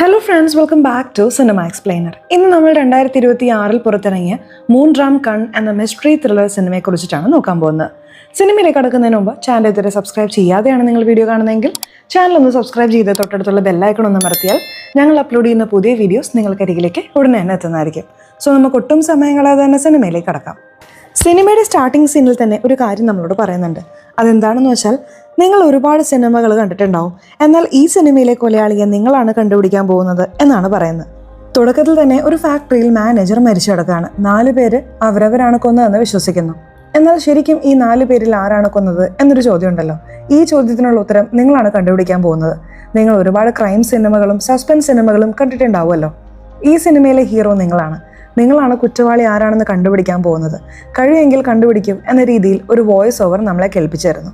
Hello friends, welcome back to cinema explainer. ഇന്ന് നമ്മൾ 2026 പുറത്തിറങ്ങിയ മൂൺറാം കൺ എന്ന മിസ്റ്ററി ത്രില്ലർ സിനിമയെക്കുറിച്ചിട്ടാണ് നോക്കാൻ പോകുന്നത്. സിനിമയിലേക്ക് കടക്കുന്നതിന് മുമ്പ് ചാനൽ ഇതുവരെ സബ്സ്ക്രൈബ് ചെയ്യാതെയാണ് നിങ്ങൾ വീഡിയോ കാണുന്നതെങ്കിൽ ചാനൽ ഒന്ന് സബ്സ്ക്രൈബ് ചെയ്ത് തൊട്ടടുത്തുള്ള ബെല്ലൈക്കൺ ഒന്ന് അമർത്തിയാൽ ഞങ്ങൾ അപ്ലോഡ് ചെയ്യുന്ന പുതിയ വീഡിയോസ് നിങ്ങൾക്കരികിലേക്ക് ഉടനെ തന്നെ എത്തുന്നതായിരിക്കും. സോ നമുക്ക് ഒട്ടും സമയം കളയാതെ തന്നെ സിനിമയിലേക്ക് കടക്കാം. സിനിമയുടെ സ്റ്റാർട്ടിംഗ് സീനിൽ തന്നെ ഒരു കാര്യം നമ്മളോട് പറയുന്നുണ്ട്. അതെന്താണെന്ന് വെച്ചാൽ, നിങ്ങൾ ഒരുപാട് സിനിമകൾ കണ്ടിട്ടുണ്ടാവും, എന്നാൽ ഈ സിനിമയിലെ കൊലയാളിയെ നിങ്ങളാണ് കണ്ടുപിടിക്കാൻ പോകുന്നത് എന്നാണ് പറയുന്നത്. തുടക്കത്തിൽ തന്നെ ഒരു ഫാക്ടറിയിൽ മാനേജർ മരിച്ചു കിടക്കുകയാണ്. 4 പേര് അവരവരാണ് കൊന്നതെന്ന് വിശ്വസിക്കുന്നു. എന്നാൽ ശരിക്കും ഈ 4 പേരിൽ ആരാണ് കൊന്നത് എന്നൊരു ചോദ്യം ഉണ്ടല്ലോ. ഈ ചോദ്യത്തിനുള്ള ഉത്തരം നിങ്ങളാണ് കണ്ടുപിടിക്കാൻ പോകുന്നത്. നിങ്ങൾ ഒരുപാട് ക്രൈം സിനിമകളും സസ്പെൻസ് സിനിമകളും കണ്ടിട്ടുണ്ടാവുമല്ലോ. ഈ സിനിമയിലെ ഹീറോ നിങ്ങളാണ് കുറ്റവാളി ആരാണെന്ന് കണ്ടുപിടിക്കാൻ പോകുന്നത്. കഴിയുമെങ്കിൽ കണ്ടുപിടിക്കും എന്ന രീതിയിൽ ഒരു വോയിസ് ഓവർ നമ്മളെ കേൾപ്പിച്ചിരുന്നു.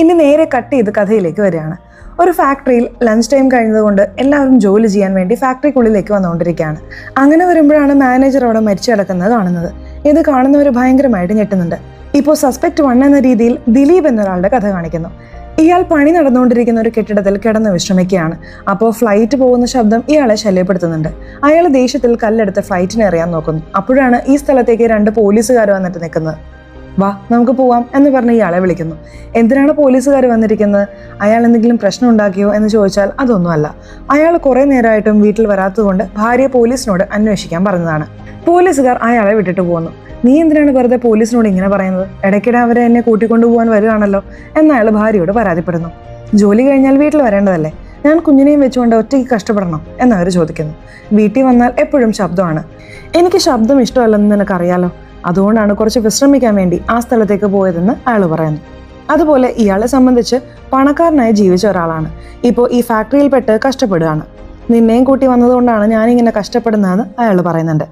ഇനി നേരെ കട്ട് ചെയ്ത് കഥയിലേക്ക് വരികയാണ്. ഒരു ഫാക്ടറിയിൽ ലഞ്ച് ടൈം കഴിഞ്ഞതുകൊണ്ട് എല്ലാവരും ജോലി ചെയ്യാൻ വേണ്ടി ഫാക്ടറിക്കുള്ളിലേക്ക് വന്നുകൊണ്ടിരിക്കുകയാണ്. അങ്ങനെ വരുമ്പോഴാണ് മാനേജർ അവിടെ മരിച്ചു കിടക്കുന്നത് കാണുന്നത്. ഇത് കാണുന്നവർ ഭയങ്കരമായിട്ട് ഞെട്ടുന്നുണ്ട്. ഇപ്പോൾ സസ്പെക്ട് 1 എന്ന രീതിയിൽ ദിലീപ് എന്നൊരാളുടെ കഥ കാണിക്കുന്നു. ഇയാൾ പണി നടന്നുകൊണ്ടിരിക്കുന്ന ഒരു കെട്ടിടത്തിൽ കിടന്ന് വിശ്രമിക്കുകയാണ്. അപ്പോൾ ഫ്ലൈറ്റ് പോകുന്ന ശബ്ദം ഇയാളെ ശല്യപ്പെടുത്തുന്നുണ്ട്. അയാൾ ദേഷ്യത്തിൽ കല്ലെടുത്ത് ഫ്ലൈറ്റിനെ എറിയാൻ നോക്കുന്നു. അപ്പോഴാണ് ഈ സ്ഥലത്തേക്ക് 2 പോലീസുകാർ വന്നിട്ട് നിൽക്കുന്നത്. വാ, നമുക്ക് പോവാം എന്ന് പറഞ്ഞ് ഇയാളെ വിളിക്കുന്നു. എന്തിനാണ് പോലീസുകാർ വന്നിരിക്കുന്നത്? അയാൾ എന്തെങ്കിലും പ്രശ്നം ഉണ്ടാക്കിയോ എന്ന് ചോദിച്ചാൽ അതൊന്നുമല്ല. അയാൾ കുറെ നേരമായിട്ടും വീട്ടിൽ വരാത്തതുകൊണ്ട് ഭാര്യ പോലീസിനോട് അന്വേഷിക്കാൻ പറഞ്ഞതാണ്. പോലീസുകാർ അയാളെ വിട്ടിട്ട് പോകുന്നു. നീ എന്തിനാണ് വെറുതെ പോലീസിനോട് ഇങ്ങനെ പറയുന്നത്? ഇടയ്ക്കിടെ അവരെ എന്നെ കൂട്ടിക്കൊണ്ടുപോകാൻ വരികയാണല്ലോ എന്ന് അയാൾ ഭാര്യയോട് പരാതിപ്പെടുന്നു. ജോലി കഴിഞ്ഞാൽ വീട്ടിൽ വരേണ്ടതല്ലേ? ഞാൻ കുഞ്ഞിനെയും വെച്ചുകൊണ്ട് ഒറ്റയ്ക്ക് കഷ്ടപ്പെടണം എന്നവർ ചോദിക്കുന്നു. വീട്ടിൽ വന്നാൽ എപ്പോഴും ശബ്ദമാണ്. എനിക്ക് ശബ്ദം ഇഷ്ടമല്ലെന്ന് നിനക്കറിയാലോ, അതുകൊണ്ടാണ് കുറച്ച് വിശ്രമിക്കാൻ വേണ്ടി ആ സ്ഥലത്തേക്ക് പോയതെന്ന് അയാൾ പറയുന്നു. അതുപോലെ ഇയാളെ സംബന്ധിച്ച് പണക്കാരനായി ജീവിച്ച ഒരാളാണ്. ഇപ്പോൾ ഈ ഫാക്ടറിയിൽപ്പെട്ട് കഷ്ടപ്പെടുകയാണ്. നിന്നെയും കൂട്ടി വന്നതുകൊണ്ടാണ് ഞാനിങ്ങനെ കഷ്ടപ്പെടുന്നതെന്ന് അയാൾ പറയുന്നുണ്ട്.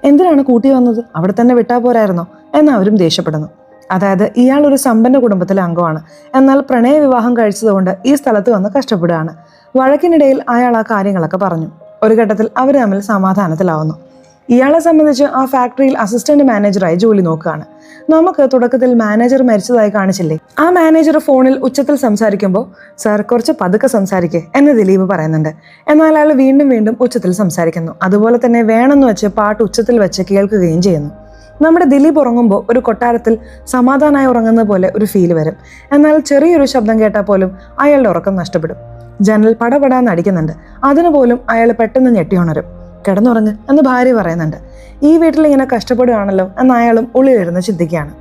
എന്തിനാണ് കൂട്ടി വന്നത്? അവിടെ തന്നെ വിട്ടാൽ പോരായിരുന്നോ എന്ന് അവരും ദേഷ്യപ്പെടുന്നു. അതായത് ഇയാൾ ഒരു സമ്പന്ന കുടുംബത്തിലെ അംഗമാണ്, എന്നാൽ പ്രണയ വിവാഹം കഴിച്ചതുകൊണ്ട് ഈ സ്ഥലത്ത് വന്ന് കഷ്ടപ്പെടുകയാണ്. വഴക്കിനിടയിൽ അയാൾ ആ കാര്യങ്ങളൊക്കെ പറഞ്ഞു. ഒരു ഘട്ടത്തിൽ അവർ തമ്മിൽ സമാധാനത്തിലാവുന്നു. ഇയാളെ സംബന്ധിച്ച് ആ ഫാക്ടറിയിൽ അസിസ്റ്റന്റ് മാനേജറായി ജോലി നോക്കുകയാണ്. നമുക്ക് തുടക്കത്തിൽ മാനേജർ മരിച്ചതായി കാണിച്ചില്ലേ? ആ മാനേജർ ഫോണിൽ ഉച്ചത്തിൽ സംസാരിക്കുമ്പോൾ സാർ കുറച്ച് പതുക്കെ സംസാരിക്കേ എന്ന് ദിലീപ് പറയുന്നുണ്ട്. എന്നാൽ അയാൾ വീണ്ടും ഉച്ചത്തിൽ സംസാരിക്കുന്നു. അതുപോലെ തന്നെ വേണമെന്ന് വെച്ച് പാട്ട് ഉച്ചത്തിൽ വെച്ച് കേൾക്കുകയും ചെയ്യുന്നു. നമ്മുടെ ദിലീപ് ഉറങ്ങുമ്പോൾ ഒരു കൊട്ടാരത്തിൽ സമാധാനമായി ഉറങ്ങുന്ന പോലെ ഒരു ഫീൽ വരും. എന്നാൽ ചെറിയൊരു ശബ്ദം കേട്ടാൽ പോലും അയാളുടെ ഉറക്കം നഷ്ടപ്പെടും. ജനൽ പടപടാന്ന് അടിക്കുന്നുണ്ട്. അതിനുപോലും അയാൾ പെട്ടെന്ന് ഞെട്ടിയുണരും. കിടന്നുറങ്ങ് എന്ന് ഭാര്യ പറയുന്നുണ്ട്. ഈ വീട്ടിൽ ഇങ്ങനെ കഷ്ടപ്പെടുകയാണല്ലോ എന്ന് അയാളും ഉള്ളിലിരുന്ന് ചിന്തിക്കുകയാണ്.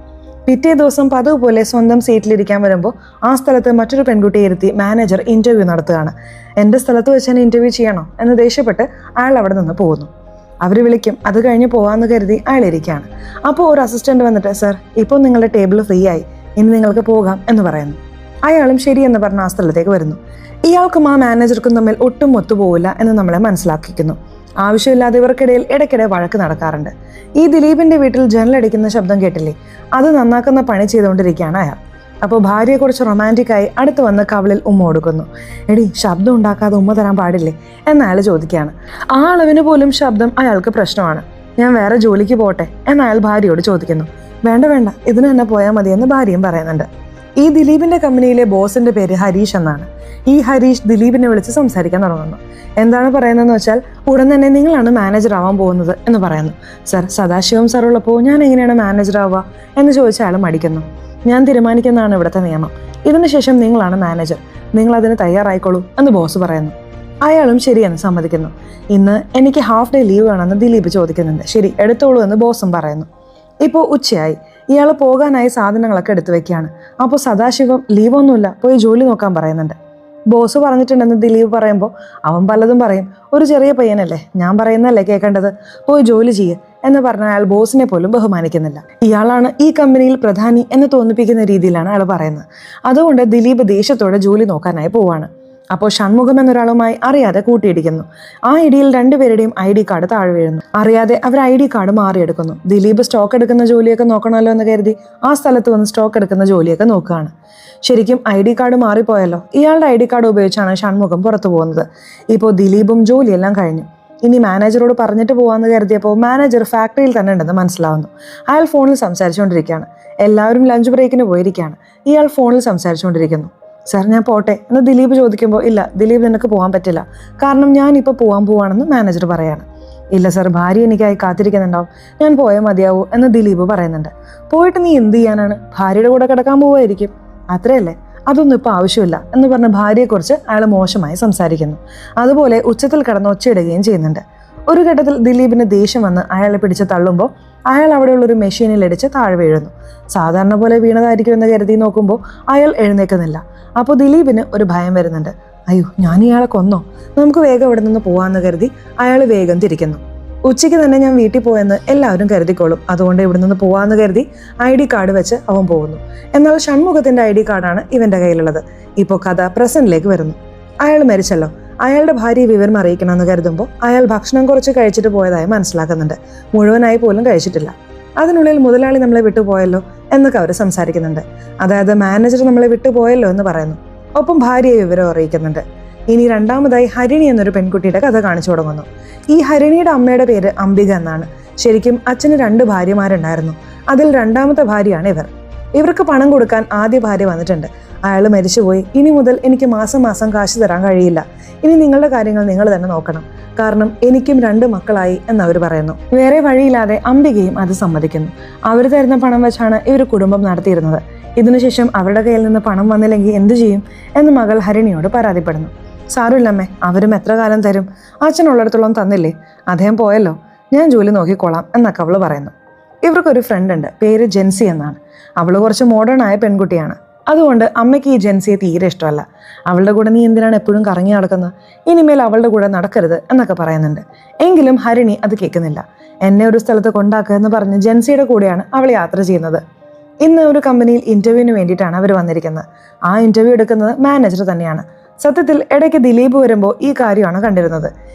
പിറ്റേ ദിവസം പതിവ് പോലെ സ്വന്തം സീറ്റിലിരിക്കാൻ വരുമ്പോൾ ആ സ്ഥലത്ത് മറ്റൊരു പെൺകുട്ടിയെ ഇരുത്തി മാനേജർ ഇന്റർവ്യൂ നടത്തുകയാണ്. എൻ്റെ സ്ഥലത്ത് വെച്ച് തന്നെ ഇന്റർവ്യൂ ചെയ്യണോ എന്ന് ദേഷ്യപ്പെട്ട് അയാൾ അവിടെ നിന്ന് പോകുന്നു. അവർ വിളിക്കും, അത് കഴിഞ്ഞ് പോകാമെന്ന് കരുതി അയാൾ ഇരിക്കുകയാണ്. അപ്പോൾ ഒരു അസിസ്റ്റന്റ് വന്നിട്ട്, സർ ഇപ്പോൾ നിങ്ങളുടെ ടേബിൾ ഫ്രീ ആയി, ഇനി നിങ്ങൾക്ക് പോകാം എന്ന് പറയുന്നു. അയാളും ശരിയെന്ന് പറഞ്ഞ് ആ സ്ഥലത്തേക്ക് വരുന്നു. ഇയാൾക്കും ആ മാനേജർക്കും തമ്മിൽ ഒട്ടും ഒത്തുപോകില്ല എന്ന് നമ്മളെ മനസ്സിലാക്കിക്കുന്നു. ആവശ്യമില്ലാതെ ഇവർക്കിടയിൽ ഇടയ്ക്കിടെ വഴക്ക് നടക്കാറുണ്ട്. ഈ ദിലീപിന്റെ വീട്ടിൽ ജനലടിക്കുന്ന ശബ്ദം കേട്ടില്ലേ? അത് നന്നാക്കുന്ന പണി ചെയ്തുകൊണ്ടിരിക്കുകയാണ് അയാൾ. അപ്പോൾ ഭാര്യയെക്കുറിച്ച് റൊമാൻറ്റിക്കായി അടുത്ത് വന്ന് കവിളിൽ ഉമ്മ കൊടുക്കുന്നു. എടി, ശബ്ദം ഉണ്ടാക്കാതെ ഉമ്മ തരാൻ പാടില്ലേ എന്ന് അയാൾ ചോദിക്കുകയാണ്. ആ അളവിന് പോലും ശബ്ദം അയാൾക്ക് പ്രശ്നമാണ്. ഞാൻ വേറെ ജോലിക്ക് പോട്ടെ എന്ന് അയാൾ ഭാര്യയോട് ചോദിക്കുന്നു. വേണ്ട, ഇതിന് തന്നെ പോയാൽ മതിയെന്ന് ഭാര്യയും പറയുന്നുണ്ട്. ഈ ദിലീപിന്റെ കമ്പനിയിലെ ബോസിന്റെ പേര് ഹരീഷ് എന്നാണ്. ഈ ഹരീഷ് ദിലീപിനെ വിളിച്ച് സംസാരിക്കാൻ തുടങ്ങുന്നു. എന്താണ് പറയുന്നതെന്ന് വെച്ചാൽ, ഉടൻ തന്നെ നിങ്ങളാണ് മാനേജർ ആവാൻ പോകുന്നത് എന്ന് പറയുന്നു. സർ, സദാശിവം സാർ ഉള്ളപ്പോൾ ഞാൻ എങ്ങനെയാണ് മാനേജർ ആവുക എന്ന് ചോദിച്ചാൽ അയാൾ മടിക്കുന്നു. ഞാൻ തീരുമാനിക്കുന്നതാണ് ഇവിടുത്തെ നിയമം. ഇതിനുശേഷം നിങ്ങളാണ് മാനേജർ, നിങ്ങൾ അതിന് തയ്യാറായിക്കോളൂ എന്ന് ബോസ് പറയുന്നു. അയാളും ശരിയെന്ന് സമ്മതിക്കുന്നു. ഇന്ന് എനിക്ക് ഹാഫ് ഡേ ലീവ് വേണമെന്ന് ദിലീപ് ചോദിക്കുന്നുണ്ട്. ശരി, എടുത്തോളൂ എന്ന് ബോസും പറയുന്നു. ഇപ്പോൾ ഉച്ചയായി. ഇയാൾ പോകാനായി സാധനങ്ങളൊക്കെ എടുത്തു വെക്കുകയാണ്. അപ്പോൾ സദാശിവം ലീവൊന്നുമില്ല, പോയി ജോലി നോക്കാൻ പറയുന്നുണ്ട്. ബോസ് പറഞ്ഞിട്ടുണ്ടെന്ന് ദിലീപ് പറയുമ്പോൾ അവൻ പലതും പറയും. ഒരു ചെറിയ പയ്യനല്ലേ, ഞാൻ പറയുന്നതല്ലേ കേൾക്കേണ്ടത്, പോയി ജോലി ചെയ്യ് എന്ന് പറഞ്ഞ അയാൾ ബോസിനെ പോലും ബഹുമാനിക്കുന്നില്ല. ഇയാളാണ് ഈ കമ്പനിയിൽ പ്രധാനി എന്ന് തോന്നിപ്പിക്കുന്ന രീതിയിലാണ് അയാൾ പറയുന്നത്. അതുകൊണ്ട് ദിലീപ് ദേഷ്യത്തോടെ ജോലി നോക്കാനായി പോവാണ്. അപ്പോൾ ഷൺമുഖം എന്നൊരാളുമായി അറിയാതെ കൂട്ടിയിടിക്കുന്നു. ആ ഇടിയിൽ 2 പേരുടെയും ID കാർഡ് താഴെ വീഴുന്നു. അറിയാതെ അവർ ID കാർഡ് മാറിയെടുക്കുന്നു. ദിലീപ് സ്റ്റോക്ക് എടുക്കുന്ന ജോലിയൊക്കെ നോക്കണമല്ലോ എന്ന് കരുതി ആ സ്ഥലത്ത് വന്ന് സ്റ്റോക്ക് എടുക്കുന്ന ജോലിയൊക്കെ നോക്കുകയാണ്. ശരിക്കും ID കാർഡ് മാറിപ്പോയല്ലോ. ഇയാളുടെ ID കാർഡ് ഉപയോഗിച്ചാണ് ഷൺമുഖം പുറത്തു പോകുന്നത്. ഇപ്പോൾ ദിലീപും ജോലിയെല്ലാം കഴിഞ്ഞു. ഇനി മാനേജറോട് പറഞ്ഞിട്ട് പോകാമെന്ന് കരുതിയപ്പോൾ മാനേജർ ഫാക്ടറിയിൽ തന്നെ ഉണ്ടെന്ന് മനസ്സിലാവുന്നു. അയാൾ ഫോണിൽ സംസാരിച്ചുകൊണ്ടിരിക്കുകയാണ്. എല്ലാവരും ലഞ്ച് ബ്രേക്കിന് പോയിരിക്കുകയാണ്. ഇയാൾ ഫോണിൽ സംസാരിച്ചുകൊണ്ടിരിക്കുന്നു. സാർ ഞാൻ പോട്ടെ എന്ന് ദിലീപ് ചോദിക്കുമ്പോൾ ഇല്ല ദിലീപ് നിനക്ക് പോകാൻ പറ്റില്ല, കാരണം ഞാനിപ്പോൾ പോകാൻ പോവാണെന്ന് മാനേജർ പറയാണ്. ഇല്ല സാർ, ഭാര്യ എനിക്കായി കാത്തിരിക്കുന്നുണ്ടാവും, ഞാൻ പോയാൽ മതിയാവൂ എന്ന് ദിലീപ് പറയുന്നുണ്ട്. പോയിട്ട് നീ എന്ത് ചെയ്യാനാണ്, ഭാര്യയുടെ കൂടെ കിടക്കാൻ പോവായിരിക്കും, അത്രയല്ലേ, അതൊന്നും ഇപ്പോൾ ആവശ്യമില്ല എന്ന് പറഞ്ഞ ഭാര്യയെക്കുറിച്ച് അയാൾ മോശമായി സംസാരിക്കുന്നു. അതുപോലെ ഉച്ചത്തിൽ കിടന്ന് ഒച്ചയിടുകയും ചെയ്യുന്നുണ്ട്. ഒരു ഘട്ടത്തിൽ ദിലീപിന് ദേഷ്യം വന്ന് അയാളെ പിടിച്ച് തള്ളുമ്പോൾ അയാൾ അവിടെയുള്ളൊരു മെഷീനിൽ ഇടിച്ച് താഴെ വീഴുന്നു. സാധാരണ പോലെ വീണതായിരിക്കുമെന്ന് കരുതി നോക്കുമ്പോൾ അയാൾ എഴുന്നേൽക്കുന്നില്ല. അപ്പോൾ ദിലീപിന് ഒരു ഭയം വരുന്നുണ്ട്. അയ്യോ, ഞാൻ ഇയാളെ കൊന്നോ, നമുക്ക് വേഗം ഇവിടെ നിന്ന് പോവാന്ന് കരുതി അയാൾ വേഗം തിരിക്കുന്നു. ഉച്ചയ്ക്ക് തന്നെ ഞാൻ വീട്ടിൽ പോയെന്ന് എല്ലാവരും കരുതിക്കോളും, അതുകൊണ്ട് ഇവിടെ നിന്ന് പോവാന്ന് കരുതി ID കാർഡ് വെച്ച് അവൻ പോകുന്നു. എന്നാൽ ഷൺമുഖത്തിന്റെ ID കാർഡാണ് ഇവന്റെ കയ്യിലുള്ളത്. ഇപ്പോൾ കഥ പ്രസന്റിലേക്ക് വരുന്നു. അയാൾ മരിച്ചല്ലോ, അയാളുടെ ഭാര്യയെ വിവരം അറിയിക്കണമെന്ന് കരുതുമ്പോൾ അയാൾ ഭക്ഷണം കുറച്ച് കഴിച്ചിട്ട് പോയതായി മനസ്സിലാക്കുന്നുണ്ട്. മുഴുവനായി പോലും കഴിച്ചിട്ടില്ല. അതിനുള്ളിൽ മുതലാളി നമ്മളെ വിട്ടുപോയല്ലോ എന്നൊക്കെ അവർ സംസാരിക്കുന്നുണ്ട്. അതായത് മാനേജർ നമ്മളെ വിട്ടുപോയല്ലോ എന്ന് പറയുന്നു. ഒപ്പം ഭാര്യയെ വിവരം അറിയിക്കുന്നുണ്ട്. ഇനി രണ്ടാമതായി ഹരിണി എന്നൊരു പെൺകുട്ടിയുടെ കഥ കാണിച്ചു തുടങ്ങുന്നു. ഈ ഹരിണിയുടെ അമ്മയുടെ പേര് അംബിക എന്നാണ്. ശരിക്കും അച്ഛന് 2 ഭാര്യമാരുണ്ടായിരുന്നു. അതിൽ രണ്ടാമത്തെ ഭാര്യയാണ് ഇവർ. ഇവർക്ക് പണം കൊടുക്കാൻ ആദ്യ ഭാര്യ വന്നിട്ടുണ്ട്. അയാൾ മരിച്ചുപോയി. ഇനി മുതൽ എനിക്ക് മാസം മാസം കാശ് തരാൻ കഴിയില്ല, ഇനി നിങ്ങളുടെ കാര്യങ്ങൾ നിങ്ങൾ തന്നെ നോക്കണം, കാരണം എനിക്കും 2 മക്കളായി എന്നവർ പറയുന്നു. വേറെ വഴിയില്ലാതെ അംബികയും അത് സമ്മതിക്കുന്നു. അവർ തരുന്ന പണം വെച്ചാണ് ഇവർ കുടുംബം നടത്തിയിരുന്നത്. ഇതിനുശേഷം അവരുടെ കയ്യിൽ നിന്ന് പണം വന്നില്ലെങ്കിൽ എന്തു ചെയ്യും എന്ന് മകൾ ഹരിണിയോട് പരാതിപ്പെടുന്നു. സാരമില്ലമ്മേ, അവരും എത്ര കാലം തരും, അച്ഛനുള്ളിടത്തോളം തന്നില്ലേ, അദ്ദേഹം പോയല്ലോ, ഞാൻ ജോലി നോക്കിക്കോളാം എന്നൊക്കെ അവൾ പറയുന്നു. ഇവർക്കൊരു ഫ്രണ്ട് ഉണ്ട്, പേര് ജെൻസി എന്നാണ്. അവൾ കുറച്ച് മോഡേൺ ആയ പെൺകുട്ടിയാണ്. അതുകൊണ്ട് അമ്മയ്ക്ക് ഈ ജെൻസിയെ തീരെ ഇഷ്ടമല്ല. അവളുടെ കൂടെ നീ എന്തിനാണ് എപ്പോഴും കറങ്ങി നടക്കുന്നത്, ഇനിമേൽ അവളുടെ കൂടെ നടക്കരുത് എന്നൊക്കെ പറയുന്നുണ്ട്. എങ്കിലും ഹരിണി അത് കേൾക്കുന്നില്ല. എന്നെ ഒരു സ്ഥലത്ത് കൊണ്ടാക്കുക എന്ന് പറഞ്ഞ് ജെൻസിയുടെ കൂടെയാണ് അവൾ യാത്ര ചെയ്യുന്നത്. ഇന്ന് ഒരു കമ്പനിയിൽ ഇന്റർവ്യൂവിന് വേണ്ടിയിട്ടാണ് അവർ വന്നിരിക്കുന്നത്. ആ ഇന്റർവ്യൂ എടുക്കുന്നത് മാനേജർ തന്നെയാണ്. സത്യത്തിൽ ഇടയ്ക്ക് ദിലീപ് വരുമ്പോൾ ഈ കാര്യമാണ് കണ്ടിരുന്നത്.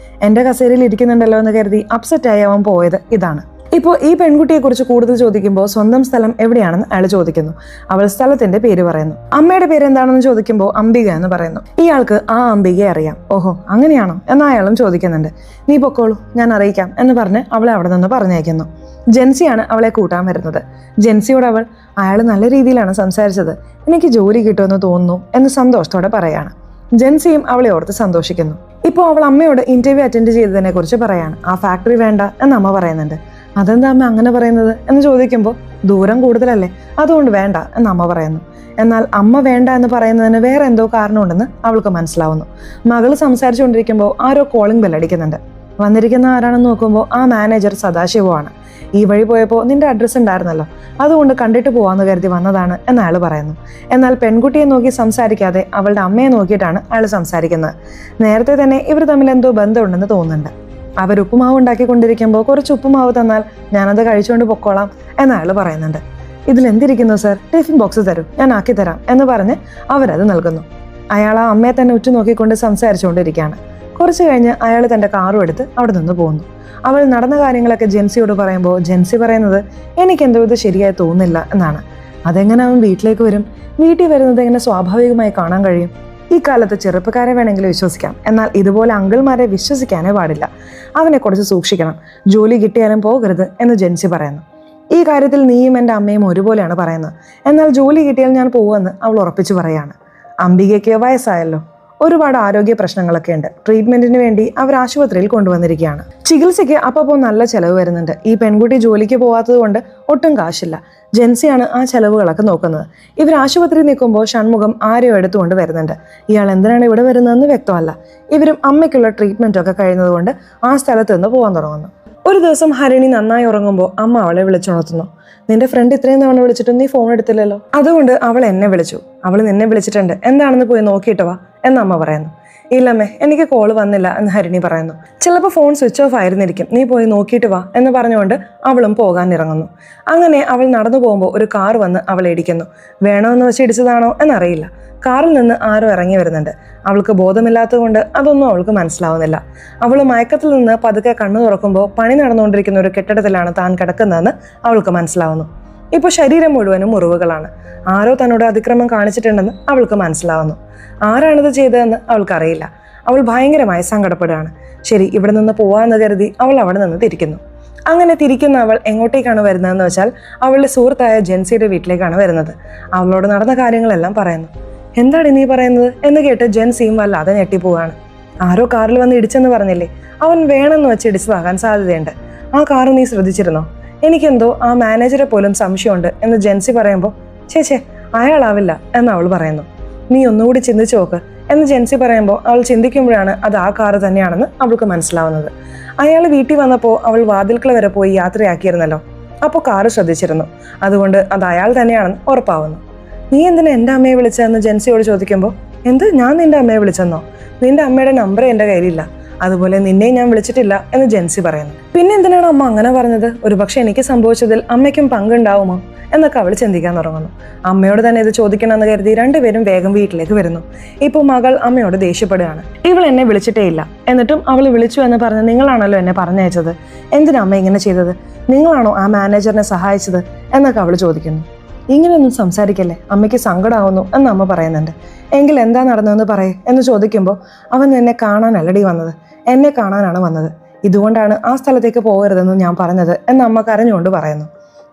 എൻ്റെ കസേരയിൽ ഇരിക്കുന്നുണ്ടല്ലോ എന്ന് കരുതി അപ്സെറ്റായി അവൻ പോയത് ഇതാണ്. ഇപ്പോൾ ഈ പെൺകുട്ടിയെക്കുറിച്ച് കൂടുതൽ ചോദിക്കുമ്പോൾ സ്വന്തം സ്ഥലം എവിടെയാണെന്ന് അയാൾ ചോദിക്കുന്നു. അവൾ സ്ഥലത്തിന്റെ പേര് പറയുന്നു. അമ്മയുടെ പേര് എന്താണെന്ന് ചോദിക്കുമ്പോൾ അംബിക എന്ന് പറയുന്നു. ഇയാൾക്ക് ആ അംബികയെ അറിയാം. ഓഹോ, അങ്ങനെയാണോ എന്ന് അയാളും ചോദിക്കുന്നുണ്ട്. നീ പൊക്കോളൂ, ഞാൻ അറിയിക്കാം എന്ന് പറഞ്ഞ് അവളെ അവിടെ നിന്ന് പറഞ്ഞയക്കുന്നു. ജെൻസിയാണ് അവളെ കൂട്ടാൻ വരുന്നത്. ജെൻസിയോട് അവൾ, അയാൾ നല്ല രീതിയിലാണ് സംസാരിച്ചത്, എനിക്ക് ജോലി കിട്ടുമെന്ന് തോന്നുന്നു എന്ന് സന്തോഷത്തോടെ പറയാണ്. ജെൻസിയും അവളെ ഓർത്ത് സന്തോഷിക്കുന്നു. ഇപ്പോൾ അവൾ അമ്മയോട് ഇന്റർവ്യൂ അറ്റൻഡ് ചെയ്തതിനെ കുറിച്ച് പറയാണ്. ആ ഫാക്ടറി വേണ്ട എന്ന് അമ്മ പറയുന്നുണ്ട്. അതെന്താ അമ്മ അങ്ങനെ പറയുന്നത് എന്ന് ചോദിക്കുമ്പോൾ ദൂരം കൂടുതലല്ലേ, അതുകൊണ്ട് വേണ്ട എന്ന് അമ്മ പറയുന്നു. എന്നാൽ അമ്മ വേണ്ട എന്ന് പറയുന്നതിന് വേറെ എന്തോ കാരണമുണ്ടെന്ന് അവൾക്ക് മനസ്സിലാവുന്നു. മകള് സംസാരിച്ചുകൊണ്ടിരിക്കുമ്പോൾ ആരോ കോളിംഗ് ബെൽ അടിക്കുന്നുണ്ട്. വന്നിരിക്കുന്ന ആരാണെന്ന് നോക്കുമ്പോൾ ആ മാനേജർ സദാശിവമാണ്. ഈ വഴി പോയപ്പോൾ നിന്റെ അഡ്രസ്സ് ഉണ്ടായിരുന്നല്ലോ, അതുകൊണ്ട് കണ്ടിട്ട് പോവാന്ന് കരുതി വന്നതാണ് എന്ന് അയാൾ പറയുന്നു. എന്നാൽ പെൺകുട്ടിയെ നോക്കി സംസാരിക്കാതെ അവളുടെ അമ്മയെ നോക്കിയിട്ടാണ് അയാൾ സംസാരിക്കുന്നത്. നേരത്തെ തന്നെ ഇവർ തമ്മിൽ എന്തോ ബന്ധമുണ്ടെന്ന് തോന്നുന്നുണ്ട്. അവർ ഉപ്പുമാവ് ഉണ്ടാക്കിക്കൊണ്ടിരിക്കുമ്പോൾ കുറച്ച് ഉപ്പുമാവ് തന്നാൽ ഞാനത് കഴിച്ചുകൊണ്ട് പൊക്കോളാം എന്ന് അയാൾ പറയുന്നുണ്ട്. ഇതിലെന്തിരിക്കുന്നു സർ, ടിഫിൻ ബോക്സ് തരൂ, ഞാൻ ആക്കി തരാം എന്ന് പറഞ്ഞ് അവരത് നൽകുന്നു. അയാൾ ആ അമ്മയെ തന്നെ ഉറ്റുനോക്കിക്കൊണ്ട് സംസാരിച്ചുകൊണ്ടിരിക്കുകയാണ്. കുറച്ച് കഴിഞ്ഞ് അയാൾ തൻ്റെ കാറും എടുത്ത് അവിടെ നിന്ന് പോകുന്നു. അവൾ നടന്ന കാര്യങ്ങളൊക്കെ ജെൻസിയോട് പറയുമ്പോൾ ജെൻസി പറയുന്നത് എനിക്കെന്തോ ഇത് ശരിയായി തോന്നുന്നില്ല എന്നാണ്. അതെങ്ങനെ അവൻ വീട്ടിലേക്ക് വരും, വീട്ടിൽ വരുന്നത് എങ്ങനെ സ്വാഭാവികമായി കാണാൻ കഴിയും? ഈ കാലത്ത് ചെറുപ്പക്കാരെ വേണമെങ്കിൽ വിശ്വസിക്കാം, എന്നാൽ ഇതുപോലെ അങ്കിൾമാരെ വിശ്വസിക്കാനേ പാടില്ല. അവനെ കുറച്ച് സൂക്ഷിക്കണം, ജോലി കിട്ടിയാലും പോകരുത് എന്ന് ജെൻസി പറയുന്നു. ഈ കാര്യത്തിൽ നീയും എൻ്റെ അമ്മയും ഒരുപോലെയാണ് പറയുന്നത്, എന്നാൽ ജോലി കിട്ടിയാൽ ഞാൻ പോകുമെന്ന് അവൾ ഉറപ്പിച്ചു പറയാണ്. അംബികയ്ക്ക് വയസ്സായല്ലോ, ഒരുപാട് ആരോഗ്യ പ്രശ്നങ്ങളൊക്കെ ഉണ്ട്. ട്രീറ്റ്മെന്റിന് വേണ്ടി അവർ ആശുപത്രിയിൽ കൊണ്ടുവന്നിരിക്കുകയാണ്. ചികിത്സയ്ക്ക് അപ്പോൾ നല്ല ചെലവ് വരുന്നുണ്ട്. ഈ പെൺകുട്ടി ജോലിക്ക് പോകാത്തത് കൊണ്ട് ഒട്ടും കാശില്ല. ജെൻസിയാണ് ആ ചെലവുകളൊക്കെ നോക്കുന്നത്. ഇവർ ആശുപത്രിയിൽ നിൽക്കുമ്പോൾ ഷൺമുഖം ആരെയോ എടുത്തുകൊണ്ട് വരുന്നുണ്ട്. ഇയാൾ എന്തിനാണ് ഇവിടെ വരുന്നതെന്ന് വ്യക്തമല്ല. ഇവരും അമ്മയ്ക്കുള്ള ട്രീറ്റ്മെന്റ് ഒക്കെ കഴിയുന്നതുകൊണ്ട് ആ സ്ഥലത്ത് നിന്ന് പോകാൻ തുടങ്ങുന്നു. ഒരു ദിവസം ഹരിണി നന്നായി ഉറങ്ങുമ്പോൾ അമ്മ അവളെ വിളിച്ചുണർത്തുന്നു. നിന്റെ ഫ്രണ്ട് ഇത്രയും തവണ വിളിച്ചിട്ടും നീ ഫോൺ എടുത്തില്ലല്ലോ, അതുകൊണ്ട് അവൾ എന്നെ വിളിച്ചു. അവൾ നിന്നെ വിളിച്ചിട്ടുണ്ട്, എന്താണെന്ന് പോയി നോക്കിയിട്ട് വാ എന്ന് അമ്മ പറയുന്നു. ഇല്ലമ്മേ, എനിക്ക് കോള് വന്നില്ല എന്ന് ഹരിണി പറയുന്നു. ചിലപ്പോൾ ഫോൺ സ്വിച്ച് ഓഫ് ആയിരുന്നിരിക്കും, നീ പോയി നോക്കിയിട്ട് വാ എന്ന് പറഞ്ഞുകൊണ്ട് അവളും പോകാൻ ഇറങ്ങുന്നു. അങ്ങനെ അവൾ നടന്നു പോകുമ്പോൾ ഒരു കാർ വന്ന് അവളെ ഇടിക്കുന്നു. വേണമെന്ന് വെച്ച് ഇടിച്ചതാണോ എന്നറിയില്ല. കാറിൽ നിന്ന് ആരോ ഇറങ്ങി വരുന്നുണ്ട്. അവൾക്ക് ബോധമില്ലാത്തത് കൊണ്ട് അതൊന്നും അവൾക്ക് മനസ്സിലാവുന്നില്ല. അവൾ മയക്കത്തിൽ നിന്ന് പതുക്കെ കണ്ണു തുറക്കുമ്പോൾ പണി നടന്നുകൊണ്ടിരിക്കുന്ന ഒരു കെട്ടിടത്തിലാണ് താൻ കിടക്കുന്നതെന്ന് അവൾക്ക് മനസ്സിലാവുന്നു. ഇപ്പോൾ ശരീരം മുഴുവനും മുറിവുകളാണ്. ആരോ തന്നോട് അതിക്രമം കാണിച്ചിട്ടുണ്ടെന്ന് അവൾക്ക് മനസ്സിലാവുന്നു. ആരാണിത് ചെയ്തതെന്ന് അവൾക്കറിയില്ല. അവൾ ഭയങ്കരമായി സങ്കടപ്പെടുകയാണ്. ശരി, ഇവിടെ നിന്ന് പോവാന്ന് കരുതി അവൾ അവിടെ നിന്ന് തിരിക്കുന്നു. അങ്ങനെ തിരിക്കുന്ന അവൾ എങ്ങോട്ടേക്കാണ് വരുന്നതെന്ന് വെച്ചാൽ അവളുടെ സുഹൃത്തായ ജെൻസിയുടെ വീട്ടിലേക്കാണ് വരുന്നത്. അവളോട് നടന്ന കാര്യങ്ങളെല്ലാം പറയുന്നു. എന്താണ് നീ പറയുന്നത് എന്ന് കേട്ട് ജെൻസിയും വല്ലാതെ ഞെട്ടിപ്പോവാണ്. ആരോ കാറിൽ വന്ന് ഇടിച്ചെന്ന് പറഞ്ഞില്ലേ, അവൻ വേണമെന്ന് വെച്ച് ഇടിച്ചതാകാൻ സാധ്യതയുണ്ട്. ആ കാറ് നീ ശ്രദ്ധിച്ചിരുന്നോ? എനിക്കെന്തോ ആ മാനേജറെ പോലും സംശയമുണ്ട് എന്ന് ജെൻസി പറയുമ്പോൾ ചേച്ചേ അയാളാവില്ല എന്ന് അവൾ പറയുന്നു. നീ ഒന്നുകൂടി ചിന്തിച്ചു നോക്ക് എന്ന് ജെൻസി പറയുമ്പോൾ അവൾ ചിന്തിക്കുമ്പോഴാണ് അത് ആ കാറ് തന്നെയാണെന്ന് അവൾക്ക് മനസ്സിലാവുന്നത്. അയാൾ വീട്ടിൽ വന്നപ്പോൾ അവൾ വാതിൽക്കൽ വരെ പോയി യാത്രയാക്കിയിരുന്നല്ലോ, അപ്പോൾ കാറ് ശ്രദ്ധിച്ചിരുന്നു. അതുകൊണ്ട് അത് അയാൾ തന്നെയാണെന്ന് ഉറപ്പാവുന്നു. നീ എന്തിനാ എൻ്റെ അമ്മയെ വിളിച്ചതെന്ന് ജെൻസിയോട് ചോദിക്കുമ്പോൾ ഞാൻ നിന്റെ അമ്മയെ വിളിച്ചെന്നോ? നിന്റെ അമ്മയുടെ നമ്പർ എൻ്റെ കയ്യിലില്ല, അതുപോലെ നിന്നെ ഞാൻ വിളിച്ചിട്ടില്ല എന്ന് ജെൻസി പറയുന്നു. പിന്നെ എന്തിനാണ് അമ്മ അങ്ങനെ പറഞ്ഞത്? ഒരുപക്ഷെ എനിക്ക് സംഭവിച്ചതിൽ അമ്മയ്ക്കും പങ്കുണ്ടാവുമോ എന്നൊക്കെ അവൾ ചിന്തിക്കാൻ തുടങ്ങുന്നു. അമ്മയോട് തന്നെ ഇത് ചോദിക്കണമെന്ന് കരുതി രണ്ടുപേരും വേഗം വീട്ടിലേക്ക് വരുന്നു. ഇപ്പോൾ മകൾ അമ്മയോട് ദേഷ്യപ്പെടുകയാണ്. ഇവൾ എന്നെ വിളിച്ചിട്ടേ ഇല്ല, എന്നിട്ടും അവൾ വിളിച്ചു എന്ന് പറഞ്ഞ് നിങ്ങളാണല്ലോ എന്നെ പറഞ്ഞയച്ചത്. എന്തിനാ അമ്മ ഇങ്ങനെ ചെയ്തത്? നിങ്ങളാണോ ആ മാനേജറിനെ സഹായിച്ചത് എന്നൊക്കെ അവൾ ചോദിക്കുന്നു. ഇങ്ങനെയൊന്നും സംസാരിക്കല്ലേ, അമ്മയ്ക്ക് സങ്കടമാവുന്നു എന്ന് അമ്മ പറയുന്നുണ്ട്. എങ്കിൽ എന്താ നടന്നതെന്ന് പറയേ എന്ന് ചോദിക്കുമ്പോൾ അവൻ എന്നെ കാണാനല്ലടി വന്നത്, എന്നെ കാണാനാണ് വന്നത്. ഇതുകൊണ്ടാണ് ആ സ്ഥലത്തേക്ക് പോകരുതെന്ന് ഞാൻ പറഞ്ഞത് എന്ന് അമ്മ കരഞ്ഞുകൊണ്ട് പറയുന്നു.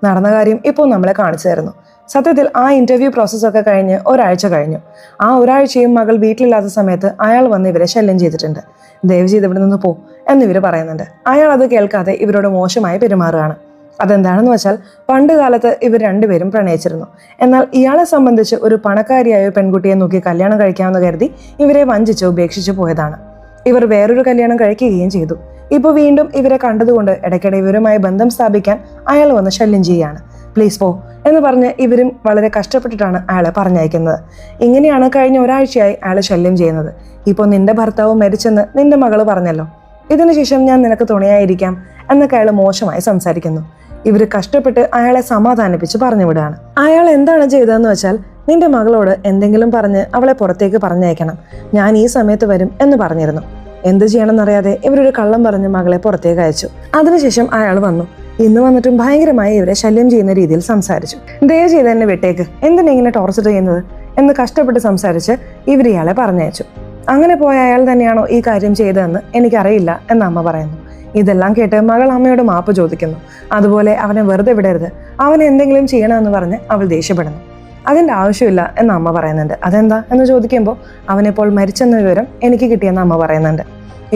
നടന്ന കാര്യം ഇപ്പോൾ നമ്മളെ കാണിച്ചു തരുന്നു. സത്യത്തിൽ ആ ഇന്റർവ്യൂ പ്രോസസ്സൊക്കെ കഴിഞ്ഞ് ഒരാഴ്ച കഴിഞ്ഞു. ആ ഒരാഴ്ചയും മകൾ വീട്ടിലില്ലാത്ത സമയത്ത് അയാൾ വന്ന് ഇവരെ ശല്യം ചെയ്തിട്ടുണ്ട്. ദയവ് ചെയ്ത് ഇവിടെ നിന്ന് പോ എന്നിവർ പറയുന്നുണ്ട്. അയാൾ അത് കേൾക്കാതെ ഇവരോട് മോശമായി പെരുമാറുകയാണ്. അതെന്താണെന്ന് വെച്ചാൽ പണ്ട് കാലത്ത് ഇവർ രണ്ടുപേരും പ്രണയിച്ചിരുന്നു. എന്നാൽ ഇയാളെ സംബന്ധിച്ച് ഒരു പണക്കാരിയായ പെൺകുട്ടിയെ നോക്കി കല്യാണം കഴിക്കാമെന്ന് കരുതി ഇവരെ വഞ്ചിച്ച് ഉപേക്ഷിച്ചു പോയതാണ്. ഇവർ വേറൊരു കല്യാണം കഴിക്കുകയും ചെയ്തു. ഇപ്പോൾ വീണ്ടും ഇവരെ കണ്ടതുകൊണ്ട് ഇടയ്ക്കിടെ ഇവരുമായി ബന്ധം സ്ഥാപിക്കാൻ അയാൾ വന്ന് ശല്യം ചെയ്യുകയാണ്. പ്ലീസ് പോ എന്ന് പറഞ്ഞ് ഇവരും വളരെ കഷ്ടപ്പെട്ടിട്ടാണ് അയാളെ പറഞ്ഞയക്കുന്നത്. ഇങ്ങനെയാണ് കഴിഞ്ഞ ഒരാഴ്ചയായി അയാൾ ശല്യം ചെയ്യുന്നത്. ഇപ്പോൾ നിന്റെ ഭർത്താവ് മരിച്ചെന്ന് നിന്റെ മകള് പറഞ്ഞല്ലോ, ഇതിനുശേഷം ഞാൻ നിനക്ക് തുണയായിരിക്കാം എന്നൊക്കെ അയാൾ മോശമായി സംസാരിക്കുന്നു. ഇവർ കഷ്ടപ്പെട്ട് അയാളെ സമാധാനിപ്പിച്ച് പറഞ്ഞു വിടുകയാണ്. അയാൾ എന്താണ് ചെയ്തതെന്ന് വെച്ചാൽ നിന്റെ മകളോട് എന്തെങ്കിലും പറഞ്ഞ് അവളെ പുറത്തേക്ക് പറഞ്ഞയക്കണം, ഞാൻ ഈ സമയത്ത് വരും എന്ന് പറഞ്ഞിരുന്നു. എന്ത് ചെയ്യണമെന്നറിയാതെ ഇവരൊരു കള്ളം പറഞ്ഞ് മകളെ പുറത്തേക്ക് അയച്ചു. അതിനുശേഷം അയാൾ വന്നു. ഇന്ന് വന്നിട്ടും ഭയങ്കരമായി ഇവരെ ശല്യം ചെയ്യുന്ന രീതിയിൽ സംസാരിച്ചു. ദയവ് ചെയ്ത് എന്നെ വിട്ടേക്ക്, എന്തിനാ ഇങ്ങനെ ടോർച്ചർ ചെയ്യുന്നത് എന്ന് കഷ്ടപ്പെട്ട് സംസാരിച്ച് ഇവർ ഇയാളെ പറഞ്ഞയച്ചു. അങ്ങനെ പോയ അയാൾ തന്നെയാണോ ഈ കാര്യം ചെയ്തതെന്ന് എനിക്കറിയില്ല എന്ന് അമ്മ പറയുന്നു. ഇതെല്ലാം കേട്ട് മകൾ അമ്മയോട് മാപ്പ് ചോദിക്കുന്നു. അതുപോലെ അവനെ വെറുതെ വിടരുത്, അവനെ എന്തെങ്കിലും ചെയ്യണമെന്ന് പറഞ്ഞ് അവൾ ദേഷ്യപ്പെടുന്നു. അതിൻ്റെ ആവശ്യമില്ല എന്ന് അമ്മ പറയുന്നുണ്ട്. അതെന്താ എന്ന് ചോദിക്കുമ്പോൾ അവനിപ്പോൾ മരിച്ചെന്ന വിവരം എനിക്ക് കിട്ടിയെന്ന് അമ്മ പറയുന്നുണ്ട്.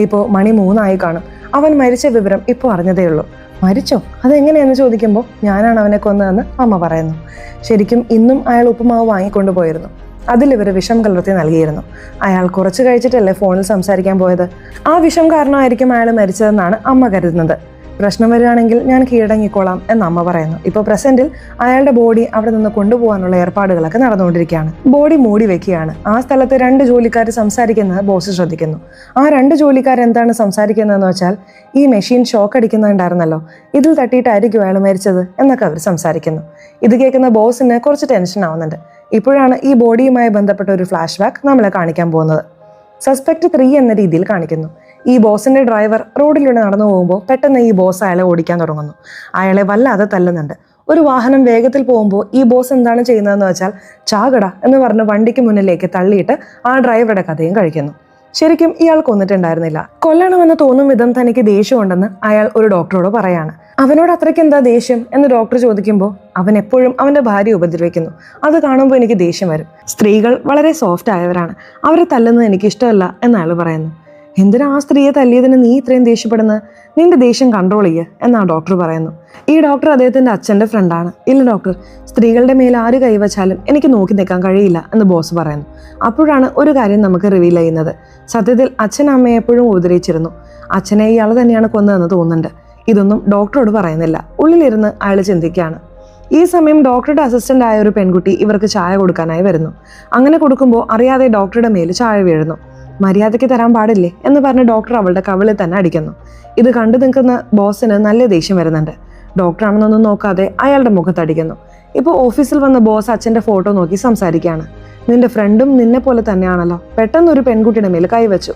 ഇപ്പോൾ മണി 3 കാണും. അവൻ മരിച്ച വിവരം ഇപ്പോൾ അറിഞ്ഞതേ ഉള്ളൂ. മരിച്ചോ? അതെങ്ങനെയെന്ന് ചോദിക്കുമ്പോൾ ഞാനാണ് അവനെ കൊന്നതെന്ന് അമ്മ പറയുന്നു. ശരിക്കും ഇന്നും അയാൾ ഉപ്പുമാവ് വാങ്ങിക്കൊണ്ടു പോയിരുന്നു. അതിൽ ഇവർ വിഷം കലർത്തി നൽകിയിരുന്നു. അയാൾ കുറച്ച് കഴിച്ചിട്ടല്ലേ ഫോണിൽ സംസാരിക്കാൻ പോയത്. ആ വിഷം കാരണമായിരിക്കും അയാൾ മരിച്ചതെന്നാണ് അമ്മ കരുതുന്നത്. പ്രശ്നം വരികയാണെങ്കിൽ ഞാൻ കീഴടങ്ങിക്കോളാം എന്ന് അമ്മ പറയുന്നു. ഇപ്പോൾ പ്രസന്റിൽ അയാളുടെ ബോഡി അവിടെ നിന്ന് കൊണ്ടുപോകാനുള്ള ഏർപ്പാടുകളൊക്കെ നടന്നുകൊണ്ടിരിക്കുകയാണ്. ബോഡി മൂടി വെക്കുകയാണ്. ആ സ്ഥലത്ത് 2 ജോലിക്കാർ സംസാരിക്കുന്നത് ബോസ് ശ്രദ്ധിക്കുന്നു. ആ 2 ജോലിക്കാർ എന്താണ് സംസാരിക്കുന്നതെന്ന് വെച്ചാൽ ഈ മെഷീൻ ഷോക്ക് അടിക്കുന്നുണ്ടായിരുന്നല്ലോ, ഇതിൽ തട്ടിയിട്ടായിരിക്കും അയാൾ മരിച്ചത് എന്നൊക്കെ അവർ സംസാരിക്കുന്നു. ഇത് കേൾക്കുന്ന ബോസിന് കുറച്ച് ടെൻഷൻ ആവുന്നുണ്ട്. ഇപ്പോഴാണ് ഈ ബോഡിയുമായി ബന്ധപ്പെട്ട ഒരു ഫ്ലാഷ് ബാക്ക് നമ്മളെ കാണിക്കാൻ പോകുന്നത്. സസ്പെക്ട് 3 എന്ന രീതിയിൽ കാണിക്കുന്നു. ഈ ബോസിന്റെ ഡ്രൈവർ റോഡിലൂടെ നടന്നു പോകുമ്പോൾ പെട്ടെന്ന് ഈ ബോസ് അയാളെ ഓടിക്കാൻ തുടങ്ങുന്നു. അയാളെ വല്ലാതെ തല്ലുന്നുണ്ട്. ഒരു വാഹനം വേഗത്തിൽ പോകുമ്പോൾ ഈ ബോസ് എന്താണ് ചെയ്യുന്നതെന്ന് വെച്ചാൽ ചാകട എന്ന് പറഞ്ഞ് വണ്ടിക്ക് മുന്നിലേക്ക് തള്ളിയിട്ട് ആ ഡ്രൈവറുടെ കഥയും കഴിക്കുന്നു. ശരിക്കും ഇയാൾ കൊന്നിട്ടുണ്ടായിരുന്നില്ല. കൊല്ലണമെന്ന് തോന്നും വിധം തനിക്ക് ദേഷ്യമുണ്ടെന്ന് അയാൾ ഒരു ഡോക്ടറോട് പറയാണ്. അവനോട് അത്രയ്ക്ക് എന്താ ദേഷ്യം എന്ന് ഡോക്ടർ ചോദിക്കുമ്പോൾ അവൻ എപ്പോഴും അവൻ്റെ ഭാര്യ ഉപദ്രവിക്കുന്നു, അത് കാണുമ്പോൾ എനിക്ക് ദേഷ്യം വരും. സ്ത്രീകൾ വളരെ സോഫ്റ്റ് ആയവരാണ്, അവരെ തല്ലുന്നത് എനിക്ക് ഇഷ്ടമല്ല എന്ന് അയാൾ പറയുന്നു. എന്തിനാ ആ സ്ത്രീയെ തല്ലിയതിന് നീ ഇത്രയും ദേഷ്യപ്പെടുന്നത്? നിന്റെ ദേഷ്യം കൺട്രോൾ ചെയ്യുക എന്നാ ഡോക്ടർ പറയുന്നു. ഈ ഡോക്ടർ അദ്ദേഹത്തിന്റെ അച്ഛൻ്റെ ഫ്രണ്ടാണ്. ഇല്ല ഡോക്ടർ, സ്ത്രീകളുടെ മേൽ ആര് കൈവച്ചാലും എനിക്ക് നോക്കി നിൽക്കാൻ കഴിയില്ല എന്ന് ബോസ് പറയുന്നു. അപ്പോഴാണ് ഒരു കാര്യം നമുക്ക് റിവീൽ ചെയ്യുന്നത്. സത്യത്തിൽ അച്ഛൻ അമ്മയെ എപ്പോഴും ഉപദ്രവിച്ചിരുന്നു. അച്ഛനെ ഇയാൾ തന്നെയാണ് കൊന്നതെന്ന് തോന്നുന്നുണ്ട്. ഇതൊന്നും ഡോക്ടറോട് പറയുന്നില്ല. ഉള്ളിലിരുന്ന് അയാൾ ചിന്തിക്കുകയാണ്. ഈ സമയം ഡോക്ടറുടെ അസിസ്റ്റന്റ് ആയ ഒരു പെൺകുട്ടി ഇവർക്ക് ചായ കൊടുക്കാനായി വരുന്നു. അങ്ങനെ കൊടുക്കുമ്പോൾ അറിയാതെ ഡോക്ടറുടെ മേൽ ചായ വീഴുന്നു. മര്യാദയ്ക്ക് തരാൻ പാടില്ലേ എന്ന് പറഞ്ഞ് ഡോക്ടർ അവളുടെ കവിളിൽ തന്നെ അടിക്കുന്നു. ഇത് കണ്ടു നിൽക്കുന്ന ബോസിന് നല്ല ദേഷ്യം വരുന്നുണ്ട്. ഡോക്ടറാണെന്നൊന്നും നോക്കാതെ അയാളുടെ മുഖത്തടിക്കുന്നു. ഇപ്പോൾ ഓഫീസിൽ വന്ന ബോസ് അച്ഛൻ്റെ ഫോട്ടോ നോക്കി സംസാരിക്കുകയാണ്. നിന്റെ ഫ്രണ്ടും നിന്നെ പോലെ തന്നെയാണല്ലോ, പെട്ടെന്ന് ഒരു പെൺകുട്ടിയുടെ മേൽ കൈവച്ചു,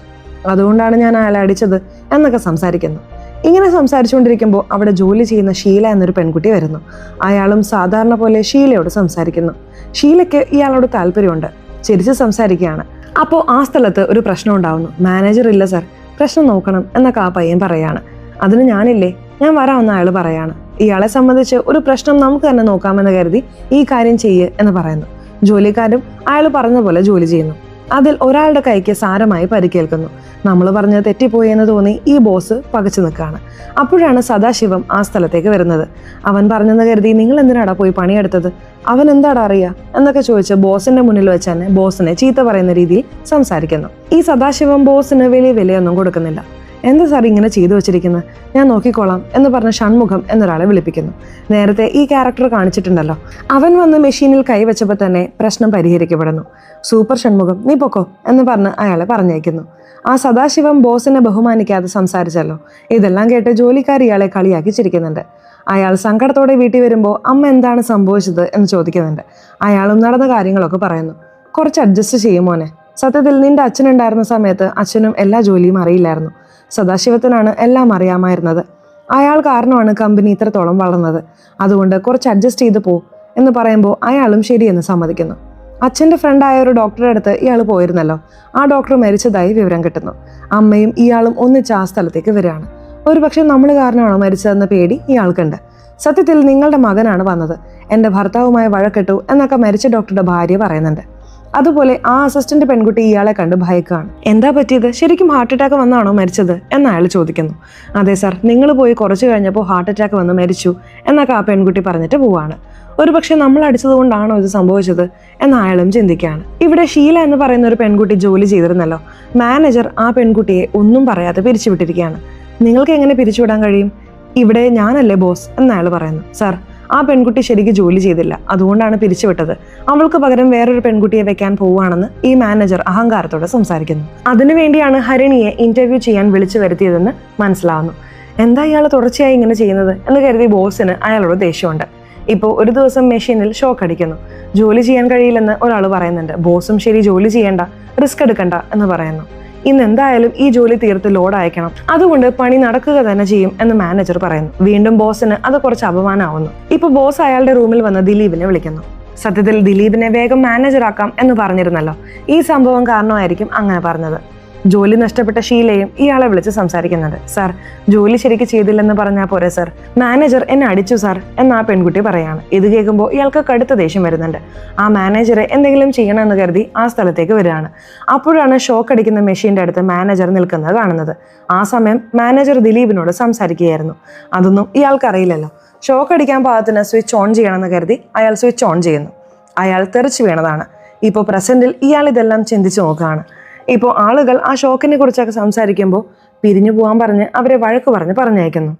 അതുകൊണ്ടാണ് ഞാൻ അയാളെ അടിച്ചത് എന്നൊക്കെ സംസാരിക്കുന്നു. ഇങ്ങനെ സംസാരിച്ചുകൊണ്ടിരിക്കുമ്പോൾ അവിടെ ജോലി ചെയ്യുന്ന ഷീല എന്നൊരു പെൺകുട്ടി വരുന്നു. അയാളും സാധാരണ പോലെ ഷീലയോട് സംസാരിക്കുന്നു. ഷീലയ്ക്ക് ഇയാളോട് താല്പര്യമുണ്ട്. ചിരിച്ച് സംസാരിക്കുകയാണ്. അപ്പോൾ ആ സ്ഥലത്ത് ഒരു പ്രശ്നം ഉണ്ടാവുന്നു. മാനേജർ ഇല്ല സർ, പ്രശ്നം നോക്കണം എന്നൊക്കെ ആ പയ്യൻ പറയാണ്. അതിന് ഞാനില്ലേ, ഞാൻ വരാമെന്ന് അയാൾ പറയാണ്. ഇയാളെ സംബന്ധിച്ച് ഒരു പ്രശ്നം നമുക്ക് തന്നെ നോക്കാമെന്ന് കരുതി ഈ കാര്യം ചെയ്യ് എന്ന് പറയുന്നു. ജോലിക്കാരും അയാൾ പറഞ്ഞ പോലെ ജോലി ചെയ്യുന്നു. അതിൽ ഒരാളുടെ കൈക്ക് സാരമായി പരിക്കേൽക്കുന്നു. നമ്മൾ പറഞ്ഞത് തെറ്റിപ്പോയെന്ന് തോന്നി ഈ ബോസ് പകച്ചു നിൽക്കുകയാണ്. അപ്പോഴാണ് സദാശിവം ആ സ്ഥലത്തേക്ക് വരുന്നത്. അവൻ പറഞ്ഞെന്ന് കരുതി നിങ്ങൾ എന്തിനാടാ പോയി പണിയെടുത്തത്, അവൻ എന്താടാ അറിയാ എന്നൊക്കെ ചോദിച്ച് ബോസിന്റെ മുന്നിൽ വെച്ച് തന്നെ ബോസിനെ ചീത്ത പറയുന്ന രീതിയിൽ സംസാരിക്കുന്നു. ഈ സദാശിവം ബോസിന് വലിയ വിലയൊന്നും കൊടുക്കുന്നില്ല. എന്താ സാർ ഇങ്ങനെ ചെയ്തു വെച്ചിരിക്കുന്നത്, ഞാൻ നോക്കിക്കോളാം എന്ന് പറഞ്ഞ ഷൺമുഖം എന്നൊരാളെ വിളിപ്പിക്കുന്നു. നേരത്തെ ഈ ക്യാരക്ടർ കാണിച്ചിട്ടുണ്ടല്ലോ, അവൻ വന്ന് മെഷീനിൽ കൈവച്ചപ്പോൾ തന്നെ പ്രശ്നം പരിഹരിക്കപ്പെടുന്നു. സൂപ്പർ ഷൺമുഖം, നീ പൊക്കോ എന്ന് പറഞ്ഞ് അയാളെ പറഞ്ഞയക്കുന്നു. ആ സദാശിവം ബോസിനെ ബഹുമാനിക്കാതെ സംസാരിച്ചല്ലോ. ഇതെല്ലാം കേട്ട് ജോലിക്കാർ ഇയാളെ കളിയാക്കി ചിരിക്കുന്നുണ്ട്. അയാൾ സങ്കടത്തോടെ വീട്ടിൽ വരുമ്പോൾ അമ്മ എന്താണ് സംഭവിച്ചത് എന്ന് ചോദിക്കുന്നുണ്ട്. അയാളും നടന്ന കാര്യങ്ങളൊക്കെ പറയുന്നു. കുറച്ച് അഡ്ജസ്റ്റ് ചെയ്യും മോനെ, സത്യത്തിൽ നിന്റെ അച്ഛനുണ്ടായിരുന്ന സമയത്ത് അച്ഛനും എല്ലാ ജോലിയും അറിയില്ലായിരുന്നു. സദാശിവത്തിനാണ് എല്ലാം അറിയാമായിരുന്നത്. അയാൾ കാരണമാണ് കമ്പനി ഇത്രത്തോളം വളർന്നത്. അതുകൊണ്ട് കുറച്ച് അഡ്ജസ്റ്റ് ചെയ്ത് പോ എന്ന് പറയുമ്പോൾ അയാളും ശരിയെന്ന് സമ്മതിക്കുന്നു. അച്ഛൻ്റെ ഫ്രണ്ടായ ഒരു ഡോക്ടറുടെ അടുത്ത് ഇയാൾ പോയിരുന്നല്ലോ. ആ ഡോക്ടർ മരിച്ചതായി വിവരം കിട്ടുന്നു. അമ്മയും ഇയാളും ഒന്നിച്ച് ആ സ്ഥലത്തേക്ക് വരികയാണ്. ഒരുപക്ഷെ നമ്മൾ കാരണമാണോ മരിച്ചതെന്ന പേടി ഇയാൾക്കുണ്ട്. സത്യത്തിൽ നിങ്ങളുടെ മകനാണ് വന്നത്, എൻ്റെ ഭർത്താവുമായി വഴക്കിട്ടു എന്നൊക്കെ മരിച്ച ഡോക്ടറുടെ ഭാര്യ പറയുന്നുണ്ട്. അതുപോലെ ആ അസിസ്റ്റന്റ് പെൺകുട്ടി ഇയാളെ കണ്ട് ഭയക്കുകയാണ്. എന്താ പറ്റിയത്, ശരിക്കും ഹാർട്ട് അറ്റാക്ക് വന്നാണോ മരിച്ചത് എന്ന് അയാൾ ചോദിക്കുന്നു. അതെ സാർ, നിങ്ങൾ പോയി കുറച്ച് കഴിഞ്ഞപ്പോൾ ഹാർട്ട് അറ്റാക്ക് വന്ന് മരിച്ചു എന്നൊക്കെ ആ പെൺകുട്ടി പറഞ്ഞിട്ട് പോവാണ്. ഒരുപക്ഷെ നമ്മൾ അടിച്ചത് കൊണ്ടാണോ ഇത് സംഭവിച്ചത് എന്ന് അയാളും ചിന്തിക്കുകയാണ്. ഇവിടെ ഷീല എന്ന് പറയുന്ന ഒരു പെൺകുട്ടി ജോലി ചെയ്തിരുന്നല്ലോ. മാനേജർ ആ പെൺകുട്ടിയെ ഒന്നും പറയാതെ പിരിച്ചുവിട്ടിരിക്കുകയാണ്. നിങ്ങൾക്ക് എങ്ങനെ പിരിച്ചുവിടാൻ കഴിയും, ഇവിടെ ഞാനല്ലേ ബോസ് എന്ന് അയാൾ പറയുന്നു. സാർ, ആ പെൺകുട്ടി ശരിക്കും ജോലി ചെയ്തില്ല, അതുകൊണ്ടാണ് പിരിച്ചുവിട്ടത്. അവൾക്ക് പകരം വേറൊരു പെൺകുട്ടിയെ വെക്കാൻ പോവുകയാണെന്ന് ഈ മാനേജർ അഹങ്കാരത്തോടെ സംസാരിക്കുന്നു. അതിനുവേണ്ടിയാണ് ഹരിണിയെ ഇന്റർവ്യൂ ചെയ്യാൻ വിളിച്ചു വരുത്തിയതെന്ന് മനസ്സിലാവുന്നു. എന്താ ഇയാൾ തുടർച്ചയായി ഇങ്ങനെ ചെയ്യുന്നത് എന്ന് കരുതി ബോസിന് അയാളോട് ദേഷ്യമുണ്ട്. ഇപ്പോൾ ഒരു ദിവസം മെഷീനിൽ ഷോക്ക് അടിക്കുന്നു. ജോലി ചെയ്യാൻ കഴിയില്ലെന്ന് ഒരാൾ പറയുന്നുണ്ട്. ബോസും ശരി, ജോലി ചെയ്യേണ്ട, റിസ്ക് എടുക്കണ്ട എന്ന് പറയുന്നു. ഇന്ന് എന്തായാലും ഈ ജോലി തീർത്ത് ലോഡ് അയക്കണം, അതുകൊണ്ട് പണി നടക്കുക തന്നെ ചെയ്യും എന്ന് മാനേജർ പറയുന്നു. വീണ്ടും ബോസിന് അത് കുറച്ച് അപമാനമാവുന്നു. ഇപ്പൊ ബോസ് അയാളുടെ റൂമിൽ വന്ന് ദിലീപിനെ വിളിക്കുന്നു. സത്യത്തിൽ ദിലീപിനെ വേഗം മാനേജറാക്കാം എന്ന് പറഞ്ഞിരുന്നല്ലോ. ഈ സംഭവം കാരണമായിരിക്കും അങ്ങനെ പറഞ്ഞത്. ജോലി നഷ്ടപ്പെട്ട ഷീലയും ഇയാളെ വിളിച്ച് സംസാരിക്കുന്നുണ്ട്. സാർ, ജോലി ശരിക്ക് ചെയ്തില്ലെന്ന് പറഞ്ഞാൽ പോരെ സാർ, മാനേജർ എന്നെ അടിച്ചു സാർ എന്ന് ആ പെൺകുട്ടി പറയാണ്. ഇത് കേൾക്കുമ്പോൾ ഇയാൾക്ക് കടുത്ത ദേഷ്യം വരുന്നുണ്ട്. ആ മാനേജറെ എന്തെങ്കിലും ചെയ്യണമെന്ന് കരുതി ആ സ്ഥലത്തേക്ക് വരികയാണ്. അപ്പോഴാണ് ഷോക്ക് അടിക്കുന്ന മെഷീന്റെ അടുത്ത് മാനേജർ നിൽക്കുന്നത് കാണുന്നത്. ആ സമയം മാനേജർ ദിലീപിനോട് സംസാരിക്കുകയായിരുന്നു. അതൊന്നും ഇയാൾക്ക് അറിയില്ലല്ലോ. ഷോക്ക് അടിക്കാൻ പാകത്തിന് സ്വിച്ച് ഓൺ ചെയ്യണമെന്ന് കരുതി അയാൾ സ്വിച്ച് ഓൺ ചെയ്യുന്നു. അയാൾ തെറിച്ചു വീണതാണ്. ഇപ്പോൾ പ്രസന്റിൽ ഇയാൾ ഇതെല്ലാം ചിന്തിച്ചു നോക്കുകയാണ്. ഇപ്പോൾ ആളുകൾ ആ ഷോക്കിനെ കുറിച്ചൊക്കെ സംസാരിക്കുമ്പോൾ പിരിഞ്ഞു പോകാൻ പറഞ്ഞ് അവരെ വഴക്ക് പറഞ്ഞയക്കുന്നു.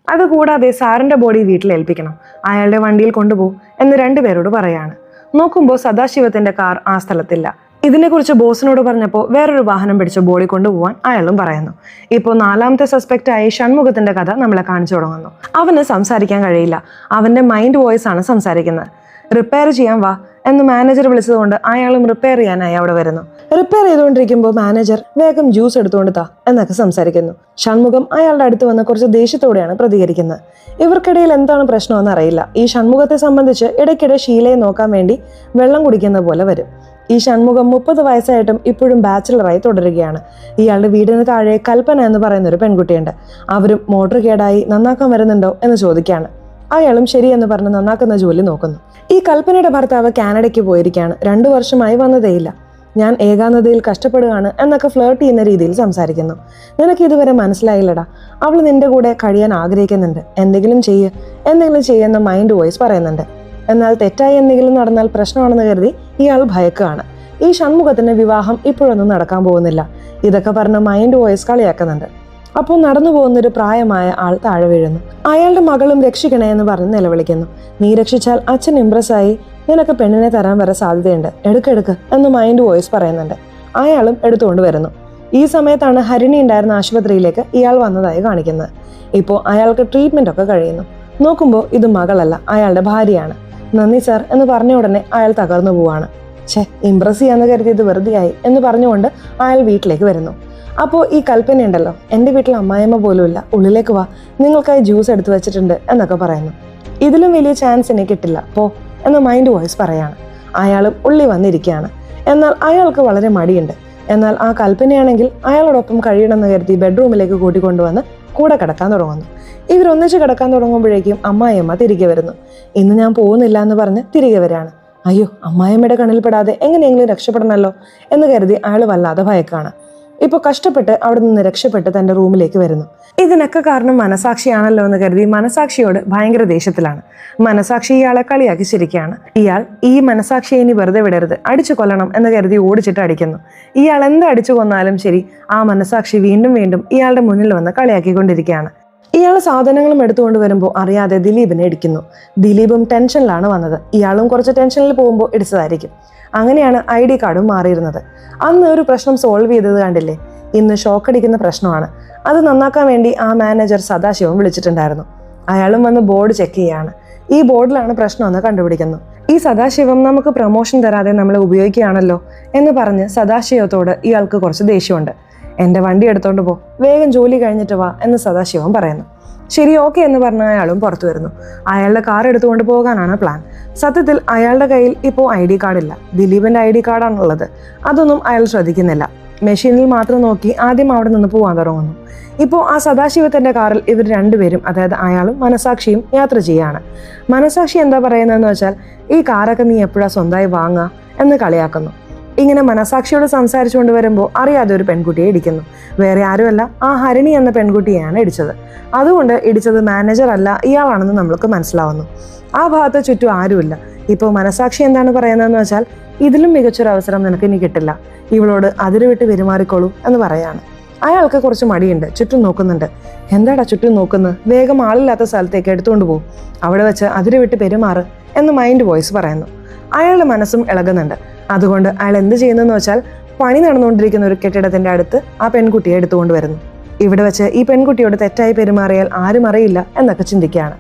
അതുകൂടാതെ സാറിൻ്റെ ബോഡി വീട്ടിൽ ഏൽപ്പിക്കണം, അയാളുടെ വണ്ടിയിൽ കൊണ്ടുപോകും എന്ന് രണ്ടുപേരോട് പറയാണ്. നോക്കുമ്പോൾ സദാശിവത്തിന്റെ കാർ ആ സ്ഥലത്തില്ല. ഇതിനെക്കുറിച്ച് ബോസിനോട് പറഞ്ഞപ്പോൾ വേറൊരു വാഹനം പിടിച്ച് ബോഡി കൊണ്ടുപോകാൻ അയാളും പറയുന്നു. ഇപ്പോൾ നാലാമത്തെ സസ്പെക്റ്റായി ഷൺമുഖത്തിന്റെ കഥ നമ്മളെ കാണിച്ചു തുടങ്ങുന്നു. അവന് സംസാരിക്കാൻ കഴിയില്ല, അവന്റെ മൈൻഡ് വോയിസ് ആണ് സംസാരിക്കുന്നത്. റിപ്പയർ ചെയ്യാൻ വാ എന്ന് മാനേജർ വിളിച്ചതുകൊണ്ട് അയാളും റിപ്പയർ ചെയ്യാനായി അവിടെ വരുന്നു. റിപ്പയർ ചെയ്തുകൊണ്ടിരിക്കുമ്പോൾ മാനേജർ വേഗം ജ്യൂസ് എടുത്തുകൊണ്ട് താ എന്നൊക്കെ സംസാരിക്കുന്നു. ഷൺമുഖം അയാളുടെ അടുത്ത് വന്ന് കുറച്ച് ദേഷ്യത്തോടെയാണ് പ്രതികരിക്കുന്നത്. ഇവർക്കിടയിൽ എന്താണ് പ്രശ്നമെന്ന് അറിയില്ല. ഈ ഷൺമുഖത്തെ സംബന്ധിച്ച് ഇടയ്ക്കിടെ ഷീലയെ നോക്കാൻ വേണ്ടി വെള്ളം കുടിക്കുന്ന പോലെ വരും. ഈ ഷൺമുഖം 30 വയസ്സായിട്ടും ഇപ്പോഴും ബാച്ചിലറായി തുടരുകയാണ്. ഇയാളുടെ വീടിന് താഴെ കൽപ്പന എന്ന് പറയുന്ന ഒരു പെൺകുട്ടിയുണ്ട്. അവരും മോട്ടോർ കേടായി നന്നാക്കാൻ വരുന്നുണ്ടോ എന്ന് ചോദിക്കുകയാണ്. അയാളും ശരിയെന്ന് പറഞ്ഞ് നന്നാക്കുന്ന ജോലി നോക്കുന്നു. ഈ കൽപ്പനയുടെ ഭർത്താവ് കാനഡയ്ക്ക് പോയിരിക്കുകയാണ്. 2 വർഷമായി വന്നതേയില്ല. ഞാൻ ഏകാന്തതയിൽ കഷ്ടപ്പെടുകയാണ് എന്നൊക്കെ ഫ്ലേർട്ട് ചെയ്യുന്ന രീതിയിൽ സംസാരിക്കുന്നു. നിനക്ക് ഇതുവരെ മനസ്സിലായില്ലടാ, അവൾ നിന്റെ കൂടെ കഴിയാൻ ആഗ്രഹിക്കുന്നുണ്ട്, എന്തെങ്കിലും ചെയ്യുന്ന മൈൻഡ് വോയിസ് പറയുന്നുണ്ട്. എന്നാൽ തെറ്റായി എന്തെങ്കിലും നടന്നാൽ പ്രശ്നമാണെന്ന് കരുതി ഇയാൾ ഭയക്കുകയാണ്. ഈ ഷൺമുഖത്തിന്റെ വിവാഹം ഇപ്പോഴൊന്നും നടക്കാൻ പോകുന്നില്ല. ഇതൊക്കെ പറഞ്ഞ് മൈൻഡ് വോയിസ് കളിയാക്കുന്നുണ്ട്. അപ്പോൾ നടന്നു പോകുന്നൊരു പ്രായമായ ആൾ താഴെ വീഴുന്നു. അയാളുടെ മകളും രക്ഷിക്കണേ എന്ന് പറഞ്ഞ് നിലവിളിക്കുന്നു. നീ രക്ഷിച്ചാൽ അച്ഛൻ ഇംപ്രസ്സായി നിനക്ക് പെണ്ണിനെ തരാൻ വരെ സാധ്യതയുണ്ട്, എടുക്ക് എന്ന് മൈൻഡ് വോയിസ് പറയുന്നുണ്ട്. അയാളും എടുത്തുകൊണ്ട് വരുന്നു. ഈ സമയത്താണ് ഹരിണി ഉണ്ടായിരുന്ന ആശുപത്രിയിലേക്ക് ഇയാൾ വന്നതായി കാണിക്കുന്നത്. ഇപ്പോൾ അയാൾക്ക് ട്രീറ്റ്മെന്റ് ഒക്കെ കഴിയുന്നു. നോക്കുമ്പോൾ ഇത് മകളല്ല, അയാളുടെ ഭാര്യയാണ്. നന്ദി സാർ എന്ന് പറഞ്ഞ ഉടനെ അയാൾ തകർന്നു പോവാണ്. ഇംപ്രസ് ചെയ്യാന്ന് കരുതിയത് വെറുതെയായി എന്ന് പറഞ്ഞുകൊണ്ട് അയാൾ വീട്ടിലേക്ക് വരുന്നു. അപ്പോൾ ഈ കൽപ്പനയുണ്ടല്ലോ, എൻ്റെ വീട്ടിൽ അമ്മായിയമ്മ പോലും ഇല്ല, ഉള്ളിലേക്ക് വാ, നിങ്ങൾക്കായി ജ്യൂസ് എടുത്തു വെച്ചിട്ടുണ്ട് എന്നൊക്കെ പറയുന്നു. ഇതിലും വലിയ ചാൻസ് എനിക്ക് കിട്ടില്ല, പോ എന്ന് മൈൻഡ് വോയിസ് പറയാണ്. അയാളും ഉള്ളി വന്നിരിക്കുകയാണ്. എന്നാൽ അയാൾക്ക് വളരെ മടിയുണ്ട്. എന്നാൽ ആ കൽപ്പനയാണെങ്കിൽ അയാളോടൊപ്പം കഴിയണമെന്ന് കരുതി ബെഡ്റൂമിലേക്ക് കൂട്ടിക്കൊണ്ടുവന്ന് കൂടെ കിടക്കാൻ തുടങ്ങുന്നു. ഇവരൊന്നിച്ച് കിടക്കാൻ തുടങ്ങുമ്പോഴേക്കും അമ്മായിയമ്മ തിരികെ വരുന്നു. ഇന്ന് ഞാൻ പോകുന്നില്ല എന്ന് പറഞ്ഞ് തിരികെ വരികയാണ്. അയ്യോ, അമ്മായിയമ്മയുടെ കണ്ണിൽ പെടാതെ എങ്ങനെയെങ്കിലും രക്ഷപ്പെടണമല്ലോ എന്ന് കരുതി അയാൾ വല്ലാതെ ഭയക്കാണ്. ഇപ്പോൾ കഷ്ടപ്പെട്ട് അവിടെ നിന്ന് രക്ഷപ്പെട്ട് തന്റെ റൂമിലേക്ക് വരുന്നു. ഇതിനൊക്കെ കാരണം മനസാക്ഷിയാണല്ലോ എന്ന് കരുതി മനസാക്ഷിയോട് ഭയങ്കര ദേഷ്യത്തിലാണ്. മനസാക്ഷി ഇയാളെ കളിയാക്കി ചിരിക്കുകയാണ്. ഇയാൾ ഈ മനസാക്ഷിയെ ഇനി വെറുതെ വിടരുത്, അടിച്ചു കൊല്ലണം എന്ന് കരുതി ഓടിച്ചിട്ട് അടിക്കുന്നു. ഇയാൾ എന്ത് അടിച്ചു കൊന്നാലും ശരി, ആ മനസാക്ഷി വീണ്ടും വീണ്ടും ഇയാളുടെ മുന്നിൽ വന്ന് കളിയാക്കിക്കൊണ്ടിരിക്കുകയാണ്. ഇയാൾ സാധനങ്ങളും എടുത്തുകൊണ്ട് വരുമ്പോൾ അറിയാതെ ദിലീപിനെ ഇടിക്കുന്നു. ദിലീപും ടെൻഷനിലാണ് വന്നത്. ഇയാളും കുറച്ച് ടെൻഷനിൽ പോകുമ്പോൾ ഇടിച്ചതായിരിക്കും. അങ്ങനെയാണ് ID കാർഡും മാറിയിരുന്നത്. അന്ന് ഒരു പ്രശ്നം സോൾവ് ചെയ്തത് കണ്ടില്ലേ, ഇന്ന് ഷോക്കടിക്കുന്ന പ്രശ്നമാണ്. അത് നന്നാക്കാൻ വേണ്ടി ആ മാനേജർ സദാശിവം വിളിച്ചിട്ടുണ്ടായിരുന്നു. അയാളും വന്ന് ബോർഡ് ചെക്ക് ചെയ്യാണ്. ഈ ബോർഡിലാണ് പ്രശ്നമെന്ന് കണ്ടുപിടിക്കുന്നു. ഈ സദാശിവം നമുക്ക് പ്രൊമോഷൻ തരാതെ നമ്മളെ ഉപയോഗിക്കുകയാണല്ലോ എന്ന് പറഞ്ഞ് സദാശിവത്തോട് ഇയാൾക്ക് കുറച്ച് ദേഷ്യമുണ്ട്. എൻ്റെ വണ്ടി എടുത്തോണ്ട് പോ, വേഗം ജോലി കഴിഞ്ഞിട്ട് വാ എന്ന് സദാശിവം പറയുന്നു. ശരി, ഓക്കെ എന്ന് പറഞ്ഞ അയാളും പുറത്തു വരുന്നു. അയാളുടെ കാർ എടുത്തുകൊണ്ട് പോകാനാണ് പ്ലാൻ. സത്യത്തിൽ അയാളുടെ കയ്യിൽ ഇപ്പോൾ ID കാർഡില്ല, ദിലീപിന്റെ ID കാർഡാണുള്ളത്. അതൊന്നും അയാൾ ശ്രദ്ധിക്കുന്നില്ല. മെഷീനിൽ മാത്രം നോക്കി ആദ്യം അവിടെ നിന്ന് പോകാൻ തുടങ്ങുന്നു. ഇപ്പോൾ ആ സദാശിവത്തിന്റെ കാറിൽ ഇവർ രണ്ടുപേരും, അതായത് അയാളും മനസാക്ഷിയും യാത്ര ചെയ്യാണ്. മനസാക്ഷി എന്താ പറയുന്നതെന്ന് വെച്ചാൽ, ഈ കാറൊക്കെ നീ എപ്പോഴാ സ്വന്തമായി വാങ്ങുക എന്ന് കളിയാക്കുന്നു. ഇങ്ങനെ മനസാക്ഷിയോട് സംസാരിച്ചുകൊണ്ട് വരുമ്പോൾ അറിയാതെ ഒരു പെൺകുട്ടിയെ ഇടിക്കുന്നു. വേറെ ആരുമല്ല, ആ ഹരിണി എന്ന പെൺകുട്ടിയെയാണ് ഇടിച്ചത്. അതുകൊണ്ട് ഇടിച്ചത് മാനേജർ അല്ല, ഇയാളാണെന്ന് നമ്മൾക്ക് മനസ്സിലാവുന്നു. ആ ഭാഗത്ത് ചുറ്റും ആരുമില്ല. ഇപ്പോൾ മനസാക്ഷി എന്താണ് പറയുന്നതെന്ന് വെച്ചാൽ, ഇതിലും മികച്ചൊരു അവസരം നിനക്ക് ഇനി കിട്ടില്ല, ഇവളോട് അതിരുവിട്ട് പെരുമാറിക്കോളൂ എന്ന് പറയാണ്. അയാൾക്ക് കുറച്ച് മടിയുണ്ട്, ചുറ്റും നോക്കുന്നുണ്ട്. എന്താടാ ചുറ്റും നോക്കുന്നത്, വേഗം ആളില്ലാത്ത സ്ഥലത്തേക്ക് എടുത്തുകൊണ്ട് പോകും, അവിടെ വെച്ച് അതിരുവിട്ട് പെരുമാറ് എന്ന് മൈൻഡ് വോയിസ് പറയുന്നു. അയാളുടെ മനസ്സും ഇളകുന്നുണ്ട്. അതുകൊണ്ട് അയാൾ എന്ത് ചെയ്യുന്നതെന്ന് വെച്ചാൽ, പണി നടന്നുകൊണ്ടിരിക്കുന്ന ഒരു കെട്ടിടത്തിന്റെ അടുത്ത് ആ പെൺകുട്ടിയെ എടുത്തുകൊണ്ട് വരുന്നു. ഇവിടെ വെച്ച് ഈ പെൺകുട്ടിയോട് തെറ്റായി പെരുമാറിയാൽ ആരും അറിയില്ല എന്നൊക്കെ ചിന്തിക്കുകയാണ്.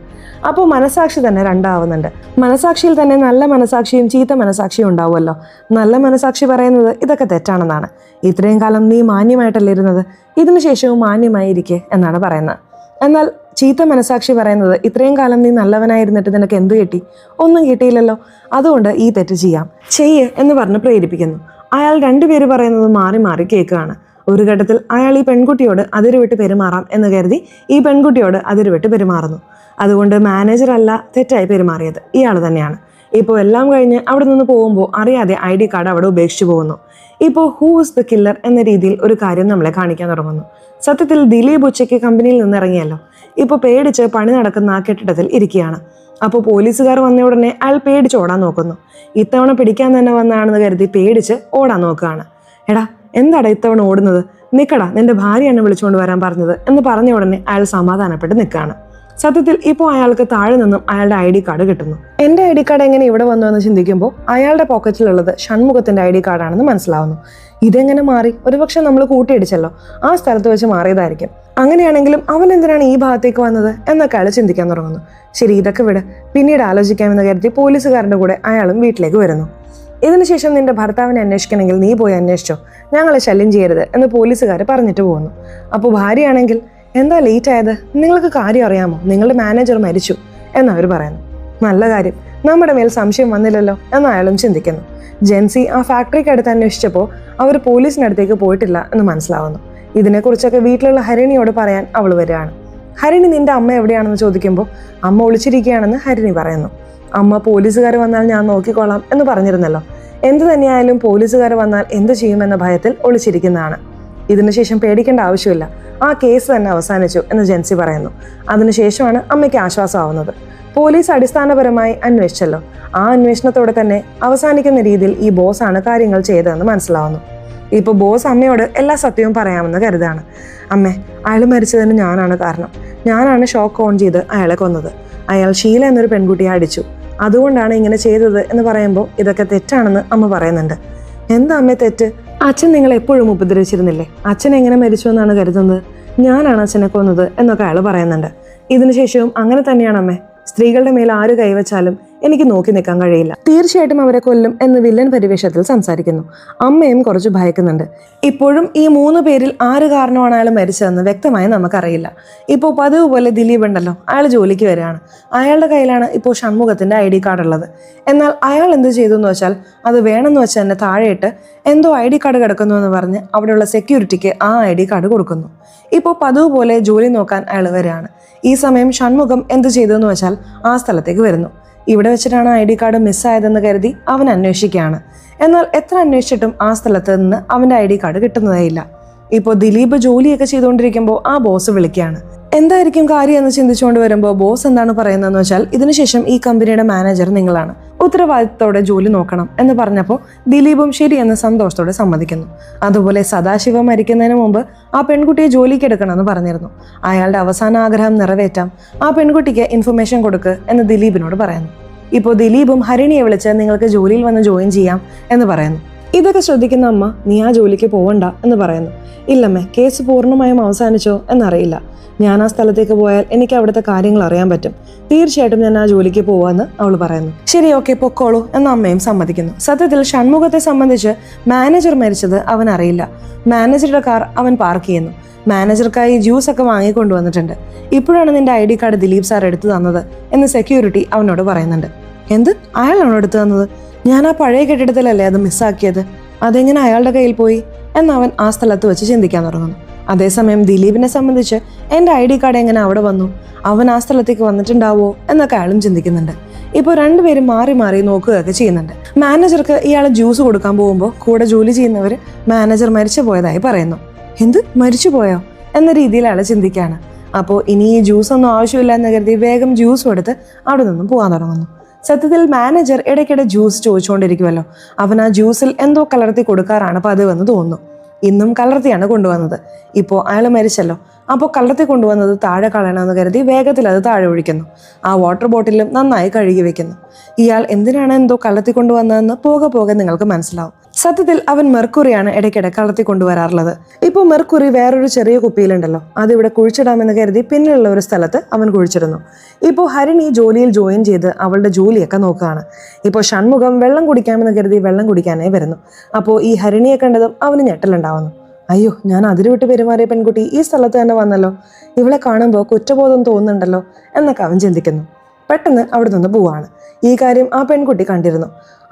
അപ്പോൾ മനസാക്ഷി തന്നെ രണ്ടാവുന്നുണ്ട്. മനസാക്ഷിയിൽ തന്നെ നല്ല മനസാക്ഷിയും ചീത്ത മനസാക്ഷിയും ഉണ്ടാവുമല്ലോ. നല്ല മനസാക്ഷി പറയുന്നത് ഇതൊക്കെ തെറ്റാണെന്നാണ്. ഇത്രയും കാലം നീ മാന്യമായിട്ടല്ലേ ഇരുന്നത്, ഇതിനുശേഷവും മാന്യമായിരിക്കെ എന്നാണ് പറയുന്നത്. എന്നാൽ ചീത്ത മനസാക്ഷി പറയുന്നത്, ഇത്രയും കാലം നീ നല്ലവനായിരുന്നിട്ട് നിനക്ക് എന്ത് കിട്ടി, ഒന്നും കിട്ടിയില്ലല്ലോ, അതുകൊണ്ട് ഈ തെറ്റ് ചെയ്യ് എന്ന് പറഞ്ഞ് പ്രേരിപ്പിക്കുന്നു. അയാൾ രണ്ടുപേര് പറയുന്നത് മാറി മാറി കേൾക്കുകയാണ്. ഒരു ഘട്ടത്തിൽ അയാൾ ഈ പെൺകുട്ടിയോട് അതിരുവിട്ട് പെരുമാറാം എന്ന് കരുതി ഈ പെൺകുട്ടിയോട് അതിരുവിട്ട് പെരുമാറുന്നു. അതുകൊണ്ട് മാനേജർ അല്ല തെറ്റായി പെരുമാറിയത്, ഇയാൾ തന്നെയാണ്. ഇപ്പോൾ എല്ലാം കഴിഞ്ഞ് അവിടെ നിന്ന് പോകുമ്പോൾ അറിയാതെ ID കാർഡ് അവിടെ ഉപേക്ഷിച്ചു പോകുന്നു. ഇപ്പോൾ ഹൂ ഇസ് ദ കില്ലർ എന്ന രീതിയിൽ ഒരു കാര്യം നമ്മളെ കാണിക്കാൻ തുടങ്ങുന്നു. സത്യത്തിൽ ദിലീപ് ഉച്ചയ്ക്ക് കമ്പനിയിൽ നിന്ന് ഇറങ്ങിയല്ലോ. ഇപ്പോൾ പേടിച്ച് പണി നടക്കുന്ന ആ കെട്ടിടത്തിൽ ഇരിക്കുകയാണ്. അപ്പോൾ പോലീസുകാർ വന്ന ഉടനെ അയാൾ പേടിച്ച് ഓടാൻ നോക്കുന്നു. ഇത്തവണ പിടിക്കാൻ തന്നെ വന്നാണെന്ന് കരുതി പേടിച്ച് ഓടാൻ നോക്കുകയാണ്. എടാ എന്താടാ ഇത്തവണ ഓടുന്നത്, നിക്കടാ, നിന്റെ ഭാര്യയാണ് വിളിച്ചുകൊണ്ട് വരാൻ പറഞ്ഞത് എന്ന് പറഞ്ഞ ഉടനെ അയാൾ സമാധാനപ്പെട്ട് നിൽക്കുകയാണ്. സത്യത്തിൽ ഇപ്പോൾ അയാൾക്ക് താഴെ നിന്നും അയാളുടെ ID കാർഡ് കിട്ടുന്നു. എൻ്റെ ID കാർഡ് എങ്ങനെ ഇവിടെ വന്നു എന്ന് ചിന്തിക്കുമ്പോൾ അയാളുടെ പോക്കറ്റിലുള്ളത് ഷൺമുഖത്തിന്റെ ID കാർഡാണെന്ന് മനസ്സിലാവുന്നു. ഇതെങ്ങനെ മാറി? ഒരുപക്ഷെ നമ്മൾ കൂട്ടിയിടിച്ചല്ലോ, ആ സ്ഥലത്ത് വെച്ച് മാറിയതായിരിക്കും. അങ്ങനെയാണെങ്കിലും അവൻ എന്തിനാണ് ഈ ഭാഗത്തേക്ക് വന്നത് എന്നൊക്കെ അയാൾ ചിന്തിക്കാൻ തുടങ്ങുന്നു. ശരി, ഇതൊക്കെ വിട്, പിന്നീട് ആലോചിക്കാമെന്ന് കരുതി പോലീസുകാരുടെ കൂടെ അയാളും വീട്ടിലേക്ക് വരുന്നു. ഇതിനുശേഷം നിന്റെ ഭർത്താവിനെ അന്വേഷിക്കണമെങ്കിൽ നീ പോയി അന്വേഷിച്ചോ, ഞങ്ങളെ ശല്യം ചെയ്യരുത് എന്ന് പോലീസുകാർ പറഞ്ഞിട്ട് പോകുന്നു. അപ്പോൾ ഭാര്യയാണെങ്കിൽ, എന്താ ലേറ്റ് ആയത്, നിങ്ങൾക്ക് കാര്യം അറിയാമോ, നിങ്ങളുടെ മാനേജർ മരിച്ചു എന്നവർ പറയുന്നു. നല്ല കാര്യം, നമ്മുടെ മേൽ സംശയം വന്നില്ലല്ലോ എന്ന് അയാളും ചിന്തിക്കുന്നു. ജെൻസി ആ ഫാക്ടറിക്ക് അടുത്ത് അന്വേഷിച്ചപ്പോൾ അവർ പോലീസിനടുത്തേക്ക് പോയിട്ടില്ല എന്ന് മനസ്സിലാവുന്നു. ഇതിനെക്കുറിച്ചൊക്കെ വീട്ടിലുള്ള ഹരിണിയോട് പറയാൻ അവൾ വരികയാണ്. ഹരിണി നിന്റെ അമ്മ എവിടെയാണെന്ന് ചോദിക്കുമ്പോൾ അമ്മ ഒളിച്ചിരിക്കുകയാണെന്ന് ഹരിണി പറയുന്നു. അമ്മ പോലീസുകാർ വന്നാൽ ഞാൻ നോക്കിക്കോളാം എന്ന് പറഞ്ഞിരുന്നല്ലോ, എന്ത് തന്നെയായാലും പോലീസുകാർ വന്നാൽ എന്ത് ചെയ്യുമെന്ന ഭയത്തിൽ ഒളിച്ചിരിക്കുന്നതാണ്. ഇതിനുശേഷം പേടിക്കേണ്ട ആവശ്യമില്ല, ആ കേസ് തന്നെ അവസാനിച്ചു എന്ന് ജെൻസി പറയുന്നു. അതിനുശേഷമാണ് അമ്മയ്ക്ക് ആശ്വാസമാവുന്നത്. പോലീസ് അടിസ്ഥാനപരമായി അന്വേഷിച്ചല്ലോ, ആ അന്വേഷണത്തോടെ തന്നെ അവസാനിക്കുന്ന രീതിയിൽ ഈ ബോസാണ് കാര്യങ്ങൾ ചെയ്തതെന്ന് മനസ്സിലാവുന്നു. ഇപ്പോൾ ബോസ് അമ്മയോട് എല്ലാ സത്യവും പറയാമെന്ന് കരുതാണ്. അമ്മേ, അയാൾ മരിച്ചതിന് ഞാനാണ് കാരണം, ഞാനാണ് ഷോക്ക് ഓൺ ചെയ്ത് അയാളെ കൊന്നത്, അയാൾ ഷീല എന്നൊരു പെൺകുട്ടിയെ അടിച്ചു, അതുകൊണ്ടാണ് ഇങ്ങനെ ചെയ്തത് എന്ന് പറയുമ്പോൾ ഇതൊക്കെ തെറ്റാണെന്ന് അമ്മ പറയുന്നുണ്ട്. എന്താ അമ്മേ തെറ്റ്? അച്ഛൻ നിങ്ങളെ എപ്പോഴും ഉപദ്രവിച്ചിരുന്നില്ലേ, അച്ഛൻ എങ്ങനെ മരിച്ചു എന്നാണ് കരുതുന്നത്, ഞാനാണ് അച്ഛനെ കൊന്നത് എന്നൊക്കെ അയാൾ പറയുന്നുണ്ട്. ഇതിനുശേഷവും അങ്ങനെ തന്നെയാണ് അമ്മേ, സ്ത്രീകളുടെ മേൽ ആര് കൈവച്ചാലും എനിക്ക് നോക്കി നിൽക്കാൻ കഴിയില്ല, തീർച്ചയായിട്ടും അവരെ കൊല്ലും എന്ന് വില്ലൻ പരിവേഷത്തിൽ സംസാരിക്കുന്നു. അമ്മയും കുറച്ച് ഭയക്കുന്നുണ്ട്. ഇപ്പോഴും ഈ 3 പേരിൽ ആര് കാരണമാണ് അയാൾ മരിച്ചതെന്ന് വ്യക്തമായി നമുക്കറിയില്ല. ഇപ്പോൾ പതിവ് പോലെ ദിലീപ് ഉണ്ടല്ലോ, അയാൾ ജോലിക്ക് വരികയാണ്. അയാളുടെ കയ്യിലാണ് ഇപ്പോൾ ഷൺമുഖത്തിന്റെ ID കാർഡ് ഉള്ളത്. എന്നാൽ അയാൾ എന്ത് ചെയ്തു എന്ന് വെച്ചാൽ, അത് വേണമെന്ന് വെച്ച് തന്നെ താഴെയിട്ട് എന്തോ ID കാർഡ് കിടക്കുന്നു എന്ന് പറഞ്ഞ് അവിടെയുള്ള സെക്യൂരിറ്റിക്ക് ആ ID കാർഡ് കൊടുക്കുന്നു. ഇപ്പോൾ പതിവ് പോലെ ജോലി നോക്കാൻ അയാൾ വരികയാണ്. ഈ സമയം ഷൺമുഖം എന്ത് ചെയ്തു എന്ന് വെച്ചാൽ ആ സ്ഥലത്തേക്ക് വരുന്നു. ഇവിടെ വെച്ചിട്ടാണ് ID കാർഡ് മിസ്സായതെന്ന് കരുതി അവൻ അന്വേഷിക്കുകയാണ്. എന്നാൽ എത്ര അന്വേഷിച്ചിട്ടും ആ സ്ഥലത്ത് നിന്ന് അവൻ്റെ ID കാർഡ് കിട്ടുന്നതേയില്ല. ഇപ്പോൾ ദിലീപ് ജോലിയൊക്കെ ചെയ്തുകൊണ്ടിരിക്കുമ്പോൾ ആ ബോസ് വിളിക്കുകയാണ്. എന്തായിരിക്കും കാര്യം എന്ന് ചിന്തിച്ചുകൊണ്ട് വരുമ്പോൾ ബോസ് എന്താണ് പറയുന്നതെന്ന് വെച്ചാൽ, ഇതിനുശേഷം ഈ കമ്പനിയുടെ മാനേജർ നിങ്ങളാണ്, ഉത്തരവാദിത്തത്തോടെ ജോലി നോക്കണം എന്ന് പറഞ്ഞപ്പോൾ ദിലീപും ശരിയെന്ന് സന്തോഷത്തോടെ സമ്മതിക്കുന്നു. അതുപോലെ സദാശിവം മരിക്കുന്നതിന് മുമ്പ് ആ പെൺകുട്ടിയെ ജോലിക്ക് എടുക്കണമെന്ന് പറഞ്ഞിരുന്നു. അയാളുടെ അവസാന ആഗ്രഹം നിറവേറ്റാം, ആ പെൺകുട്ടിക്ക് ഇൻഫർമേഷൻ കൊടുക്ക് എന്ന് ദിലീപിനോട് പറയുന്നു. ഇപ്പോൾ ദിലീപും ഹരിണിയെ വിളിച്ച് നിങ്ങൾക്ക് ജോലിയിൽ വന്ന് ജോയിൻ ചെയ്യാം എന്ന് പറയുന്നു. ഇതൊക്കെ ശ്രദ്ധിക്കുന്ന അമ്മ, നീ ആ ജോലിക്ക് പോവണ്ട എന്ന് പറയുന്നു. ഇല്ലമ്മേ, കേസ് പൂർണ്ണമായും അവസാനിച്ചോ എന്നറിയില്ല. ഞാൻ ആ സ്ഥലത്തേക്ക് പോയാൽ എനിക്ക് അവിടുത്തെ കാര്യങ്ങൾ അറിയാൻ പറ്റും. തീർച്ചയായിട്ടും ഞാൻ ആ ജോലിക്ക് പോവാന്ന് അവൾ പറയുന്നു. ശരി, ഓക്കെ, പൊക്കോളൂ എന്ന് അമ്മയും സമ്മതിക്കുന്നു. സത്യത്തിൽ ഷൺമുഖത്തെ സംബന്ധിച്ച് മാനേജർ മരിച്ചത് അവൻ അറിയില്ല. മാനേജറുടെ കാർ അവൻ പാർക്ക് ചെയ്യുന്നു. മാനേജർക്കായി ജ്യൂസ് ഒക്കെ വാങ്ങിക്കൊണ്ടുവന്നിട്ടുണ്ട്. ഇപ്പോഴാണ് നിന്റെ ID കാർഡ് ദിലീപ് സാർ എടുത്തു തന്നത് എന്ന് സെക്യൂരിറ്റി അവനോട് പറയുന്നുണ്ട്. എന്ത്, അയാളാണോ എടുത്തു തന്നത്? ഞാൻ ആ പഴയ കെട്ടിടത്തിലല്ലേ അത് മിസ്സാക്കിയത്, അതെങ്ങനെ അയാളുടെ കയ്യിൽ പോയി എന്നവൻ ആ സ്ഥലത്ത് വെച്ച് ചിന്തിക്കാൻ തുടങ്ങുന്നു. അതേസമയം ദിലീപിനെ സംബന്ധിച്ച് എൻ്റെ ID കാർഡ് എങ്ങനെ അവിടെ വന്നു, അവൻ ആ സ്ഥലത്തേക്ക് വന്നിട്ടുണ്ടാവോ എന്നൊക്കെ അയാളും ചിന്തിക്കുന്നുണ്ട്. ഇപ്പോൾ രണ്ടുപേരും മാറി മാറി നോക്കുകയൊക്കെ ചെയ്യുന്നുണ്ട്. മാനേജർക്ക് ഇയാൾ ജ്യൂസ് കൊടുക്കാൻ പോകുമ്പോൾ കൂടെ ജോലി ചെയ്യുന്നവർ മാനേജർ മരിച്ചു പോയതായി പറയുന്നു. എന്ത്, മരിച്ചു പോയോ എന്ന രീതിയിൽ അയാൾ ചിന്തിക്കുകയാണ്. അപ്പോൾ ഇനി ഈ ജ്യൂസ് ഒന്നും ആവശ്യമില്ല എന്ന് കരുതി വേഗം ജ്യൂസ് കൊടുത്ത് അവിടെ നിന്നും പോകാൻ തുടങ്ങുന്നു. സത്യത്തിൽ മാനേജർ ഇടയ്ക്കിടെ ജ്യൂസ് ചോദിച്ചുകൊണ്ടിരിക്കുമല്ലോ. അവൻ ആ ജ്യൂസിൽ എന്തോ കലർത്തി കൊടുക്കാറാണ് പതിവെന്ന് തോന്നുന്നു. ഇന്നും കലർത്തിയാണ് കൊണ്ടുവന്നത്. ഇപ്പോൾ അയാൾ മരിച്ചല്ലോ, അപ്പോൾ കലർത്തി കൊണ്ടുവന്നത് താഴെ കളയണമെന്ന് കരുതി വേഗത്തിൽ അത് താഴെ ഒഴിക്കുന്നു. ആ വാട്ടർ ബോട്ടിലും നന്നായി കഴുകി വെക്കുന്നു. ഇയാൾ എന്തിനാണ് എന്തോ കലർത്തി കൊണ്ടുവന്നതെന്ന് പോകെ പോകെ നിങ്ങൾക്ക് മനസ്സിലാവും. സത്യത്തിൽ അവൻ മെർക്കുറിയാണ് ഇടയ്ക്കിടെ കലർത്തി കൊണ്ടുവരാറുള്ളത്. ഇപ്പോൾ മെർക്കുറി വേറൊരു ചെറിയ കുപ്പിയിലുണ്ടല്ലോ, അതിവിടെ കുഴിച്ചിടാമെന്ന് കരുതി പിന്നിലുള്ള ഒരു സ്ഥലത്ത് അവൻ കുഴിച്ചിരുന്നു. ഇപ്പോൾ ഹരിണി ജോലിയിൽ ജോയിൻ ചെയ്ത് അവളുടെ ജോലിയൊക്കെ നോക്കുകയാണ്. ഇപ്പോൾ ഷൺമുഖം വെള്ളം കുടിക്കാമെന്ന് കരുതി വെള്ളം കുടിക്കാനായി വരുന്നു. അപ്പോൾ ഈ ഹരിണിയെ കണ്ടതും അവന് ഞെട്ടലുണ്ടാവുന്നു. അയ്യോ, ഞാൻ അതിരുവിട്ട് പെരുമാറിയ പെൺകുട്ടി ഈ സ്ഥലത്ത് തന്നെ വന്നല്ലോ, ഇവളെ കാണുമ്പോൾ കുറ്റബോധം തോന്നുന്നുണ്ടല്ലോ എന്നൊക്കെ അവൻ ചിന്തിക്കുന്നു. പെട്ടെന്ന് അവിടെ നിന്ന് പോവാണ്. ഈ കാര്യം ആ പെൺകുട്ടി കണ്ടിരുന്നു.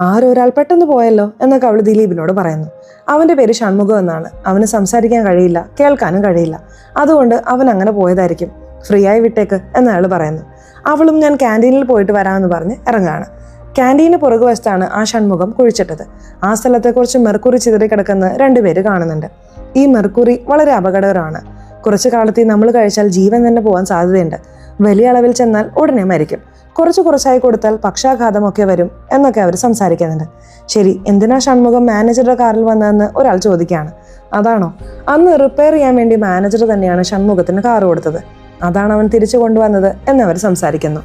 ആരൊരാൾ പെട്ടെന്ന് പോയല്ലോ എന്നൊക്കെ അവൾ ദിലീപിനോട് പറയുന്നു. അവൻ്റെ പേര് ഷൺമുഖം എന്നാണ്. അവന് സംസാരിക്കാൻ കഴിയില്ല, കേൾക്കാനും കഴിയില്ല. അതുകൊണ്ട് അവൻ അങ്ങനെ പോയതായിരിക്കും. ഫ്രീ ആയി വിട്ടേക്ക് എന്ന് അയാൾ പറയുന്നു. അവളും ഞാൻ ക്യാൻറ്റീനിൽ പോയിട്ട് വരാമെന്ന് പറഞ്ഞ് ഇറങ്ങുകയാണ്. ക്യാൻറ്റീന് പുറകുവശത്താണ് ആ ഷൺമുഖം കുഴിച്ചിട്ടത്. ആ സ്ഥലത്തെക്കുറിച്ച് മെർക്കുറി ചിതറിക്കിടക്കുന്ന രണ്ടുപേര് കാണുന്നുണ്ട്. ഈ മെർക്കുറി വളരെ അപകടകരമാണ്. കുറച്ചു കാലത്തിൽ നമ്മൾ കഴിച്ചാൽ ജീവൻ തന്നെ പോകാൻ സാധ്യതയുണ്ട്. വലിയ അളവിൽ ചെന്നാൽ ഉടനെ മരിക്കും. കുറച്ചായി കൊടുത്താൽ പക്ഷാഘാതമൊക്കെ വരും എന്നൊക്കെ അവർ സംസാരിക്കുന്നുണ്ട്. ശരി, എന്തിനാ ഷൺമുഖം മാനേജറുടെ കാറിൽ വന്നതെന്ന് ഒരാൾ ചോദിക്കുകയാണ്. അതാണോ, അന്ന് റിപ്പയർ ചെയ്യാൻ വേണ്ടി മാനേജർ തന്നെയാണ് ഷൺമുഖത്തിന് കാർ കൊടുത്തത്, അതാണ് അവൻ തിരിച്ചു കൊണ്ടുവന്നത് എന്നവർ സംസാരിക്കുന്നു.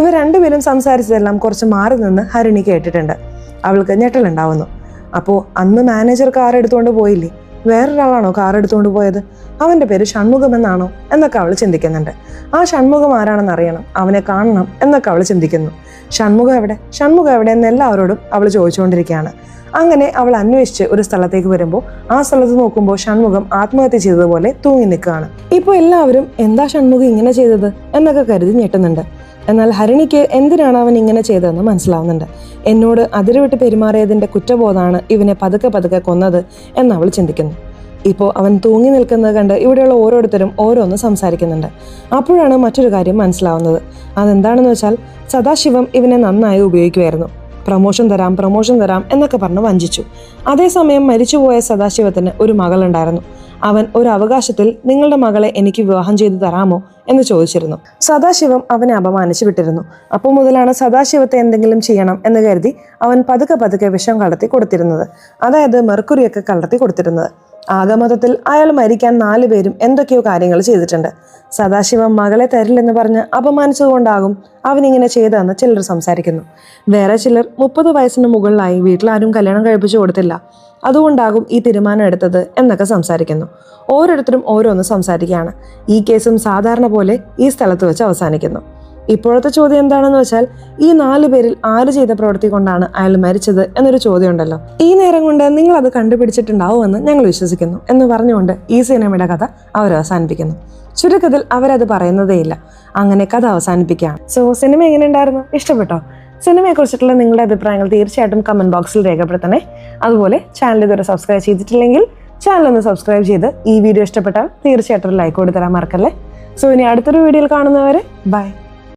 ഇവർ രണ്ടുപേരും സംസാരിച്ചതെല്ലാം കുറച്ച് മാറി നിന്ന് ഹരിണി കേട്ടിട്ടുണ്ട്. അവൾക്ക് ഞെട്ടലുണ്ടാവുന്നു. അപ്പോൾ അന്ന് മാനേജർ കാർ എടുത്തുകൊണ്ട് പോയില്ലേ, വേറൊരാളാണോ കാർ എടുത്തുകൊണ്ട് പോയത്? അവൻ്റെ പേര് ഷൺമുഖം എന്നാണോ എന്നൊക്കെ അവൾ ചിന്തിക്കുന്നുണ്ട്. ആ ഷൺമുഖം ആരാണെന്ന് അറിയണം, അവനെ കാണണം എന്നൊക്കെ അവൾ ചിന്തിക്കുന്നു. ഷൺമുഖം എവിടെ എന്ന് എല്ലാവരോടും അവൾ ചോദിച്ചുകൊണ്ടിരിക്കുകയാണ്. അങ്ങനെ അവൾ അന്വേഷിച്ച് ഒരു സ്ഥലത്തേക്ക് വരുമ്പോൾ ആ സ്ഥലത്ത് നോക്കുമ്പോൾ ഷൺമുഖം ആത്മഹത്യ ചെയ്തതുപോലെ തൂങ്ങി നിൽക്കുകയാണ്. ഇപ്പോൾ എല്ലാവരും എന്താ ഷൺമുഖം ഇങ്ങനെ ചെയ്തത് എന്നൊക്കെ കരുതി ഞെട്ടുന്നുണ്ട്. എന്നാൽ ഹരിണിക്ക് എന്തിനാണ് അവൻ ഇങ്ങനെ ചെയ്തതെന്ന് മനസ്സിലാവുന്നുണ്ട്. എന്നോട് അതിരുവിട്ട് പെരുമാറിയതിൻ്റെ കുറ്റബോധമാണ് ഇവനെ പതുക്കെ കൊന്നത് എന്ന് അവൾ ചിന്തിക്കുന്നു. ഇപ്പോൾ അവൻ തൂങ്ങി നിൽക്കുന്നത് കണ്ട് ഇവിടെയുള്ള ഓരോരുത്തരും ഓരോന്ന് സംസാരിക്കുന്നുണ്ട്. അപ്പോഴാണ് മറ്റൊരു കാര്യം മനസ്സിലാവുന്നത്. അതെന്താണെന്ന് വെച്ചാൽ സദാശിവം ഇവനെ നന്നായി ഉപയോഗിക്കുമായിരുന്നു. പ്രമോഷൻ തരാം എന്നൊക്കെ പറഞ്ഞ് വഞ്ചിച്ചു. അതേസമയം മരിച്ചുപോയ സദാശിവത്തിന് ഒരു മകളുണ്ടായിരുന്നു. അവൻ ഒരു അവകാശത്തിൽ നിങ്ങളുടെ മകളെ എനിക്ക് വിവാഹം ചെയ്തു തരാമോ എന്ന് ചോദിച്ചിരുന്നു. സദാശിവം അവനെ അപമാനിച്ചു വിട്ടിരുന്നു. അപ്പോൾ മുതലാണ് സദാശിവത്തെ എന്തെങ്കിലും ചെയ്യണം എന്ന് കരുതി അവൻ പതുക്കെ വിഷം കലർത്തി കൊടുത്തിരുന്നത്. അതായത് മെർക്കുറിയൊക്കെ കലർത്തി കൊടുത്തിരുന്നത്. ആകമൊത്തത്തിൽ അയാൾ മരിക്കാൻ 4 പേരും എന്തൊക്കെയോ കാര്യങ്ങൾ ചെയ്തിട്ടുണ്ട്. സദാശിവം മകളെ തരില്ലെന്ന് പറഞ്ഞ് അപമാനിച്ചതുകൊണ്ടാകും അവനിങ്ങനെ ചെയ്തതെന്ന് ചിലർ സംസാരിക്കുന്നു. വേറെ ചിലർ 30 വയസ്സിന് മുകളിലായി വീട്ടിലാരും കല്യാണം കഴിപ്പിച്ചു കൊടുത്തില്ല, അതുകൊണ്ടാകും ഈ തീരുമാനം എടുത്തത് എന്നൊക്കെ സംസാരിക്കുന്നു. ഓരോരുത്തരും ഓരോന്ന് സംസാരിക്കുകയാണ്. ഈ കേസും സാധാരണ പോലെ ഈ സ്ഥലത്ത് വെച്ച് അവസാനിക്കുന്നു. ഇപ്പോഴത്തെ ചോദ്യം എന്താണെന്ന് വെച്ചാൽ, ഈ 4 പേരിൽ ആര് ചെയ്ത പ്രവൃത്തി കൊണ്ടാണ് അയാൾ മരിച്ചത് എന്നൊരു ചോദ്യം ഉണ്ടല്ലോ. ഈ നേരം കൊണ്ട് നിങ്ങൾ അത് കണ്ടുപിടിച്ചിട്ടുണ്ടാവുമെന്ന് ഞങ്ങൾ വിശ്വസിക്കുന്നു എന്ന് പറഞ്ഞുകൊണ്ട് ഈ സിനിമയുടെ കഥ അവർ അവസാനിപ്പിക്കുന്നു. ചുരുക്കത്തിൽ അവരത് പറയുന്നതേയില്ല. അങ്ങനെ കഥ അവസാനിപ്പിക്കുകയാണ്. സോ സിനിമ എങ്ങനെ ഉണ്ടായിരുന്നു? ഇഷ്ടപ്പെട്ടോ? സിനിമയെക്കുറിച്ചിട്ടുള്ള നിങ്ങളുടെ അഭിപ്രായങ്ങൾ തീർച്ചയായിട്ടും കമന്റ് ബോക്സിൽ രേഖപ്പെടുത്തണേ. അതുപോലെ ചാനൽ ഇതുവരെ സബ്സ്ക്രൈബ് ചെയ്തിട്ടില്ലെങ്കിൽ ചാനൽ ഒന്ന് സബ്സ്ക്രൈബ് ചെയ്ത് ഈ വീഡിയോ ഇഷ്ടപ്പെട്ടാൽ തീർച്ചയായിട്ടും ലൈക്ക് കൊടുത്തരാൻ മറക്കല്ലേ. സോ ഇനി അടുത്തൊരു വീഡിയോയിൽ കാണുന്നവരെ ബൈ.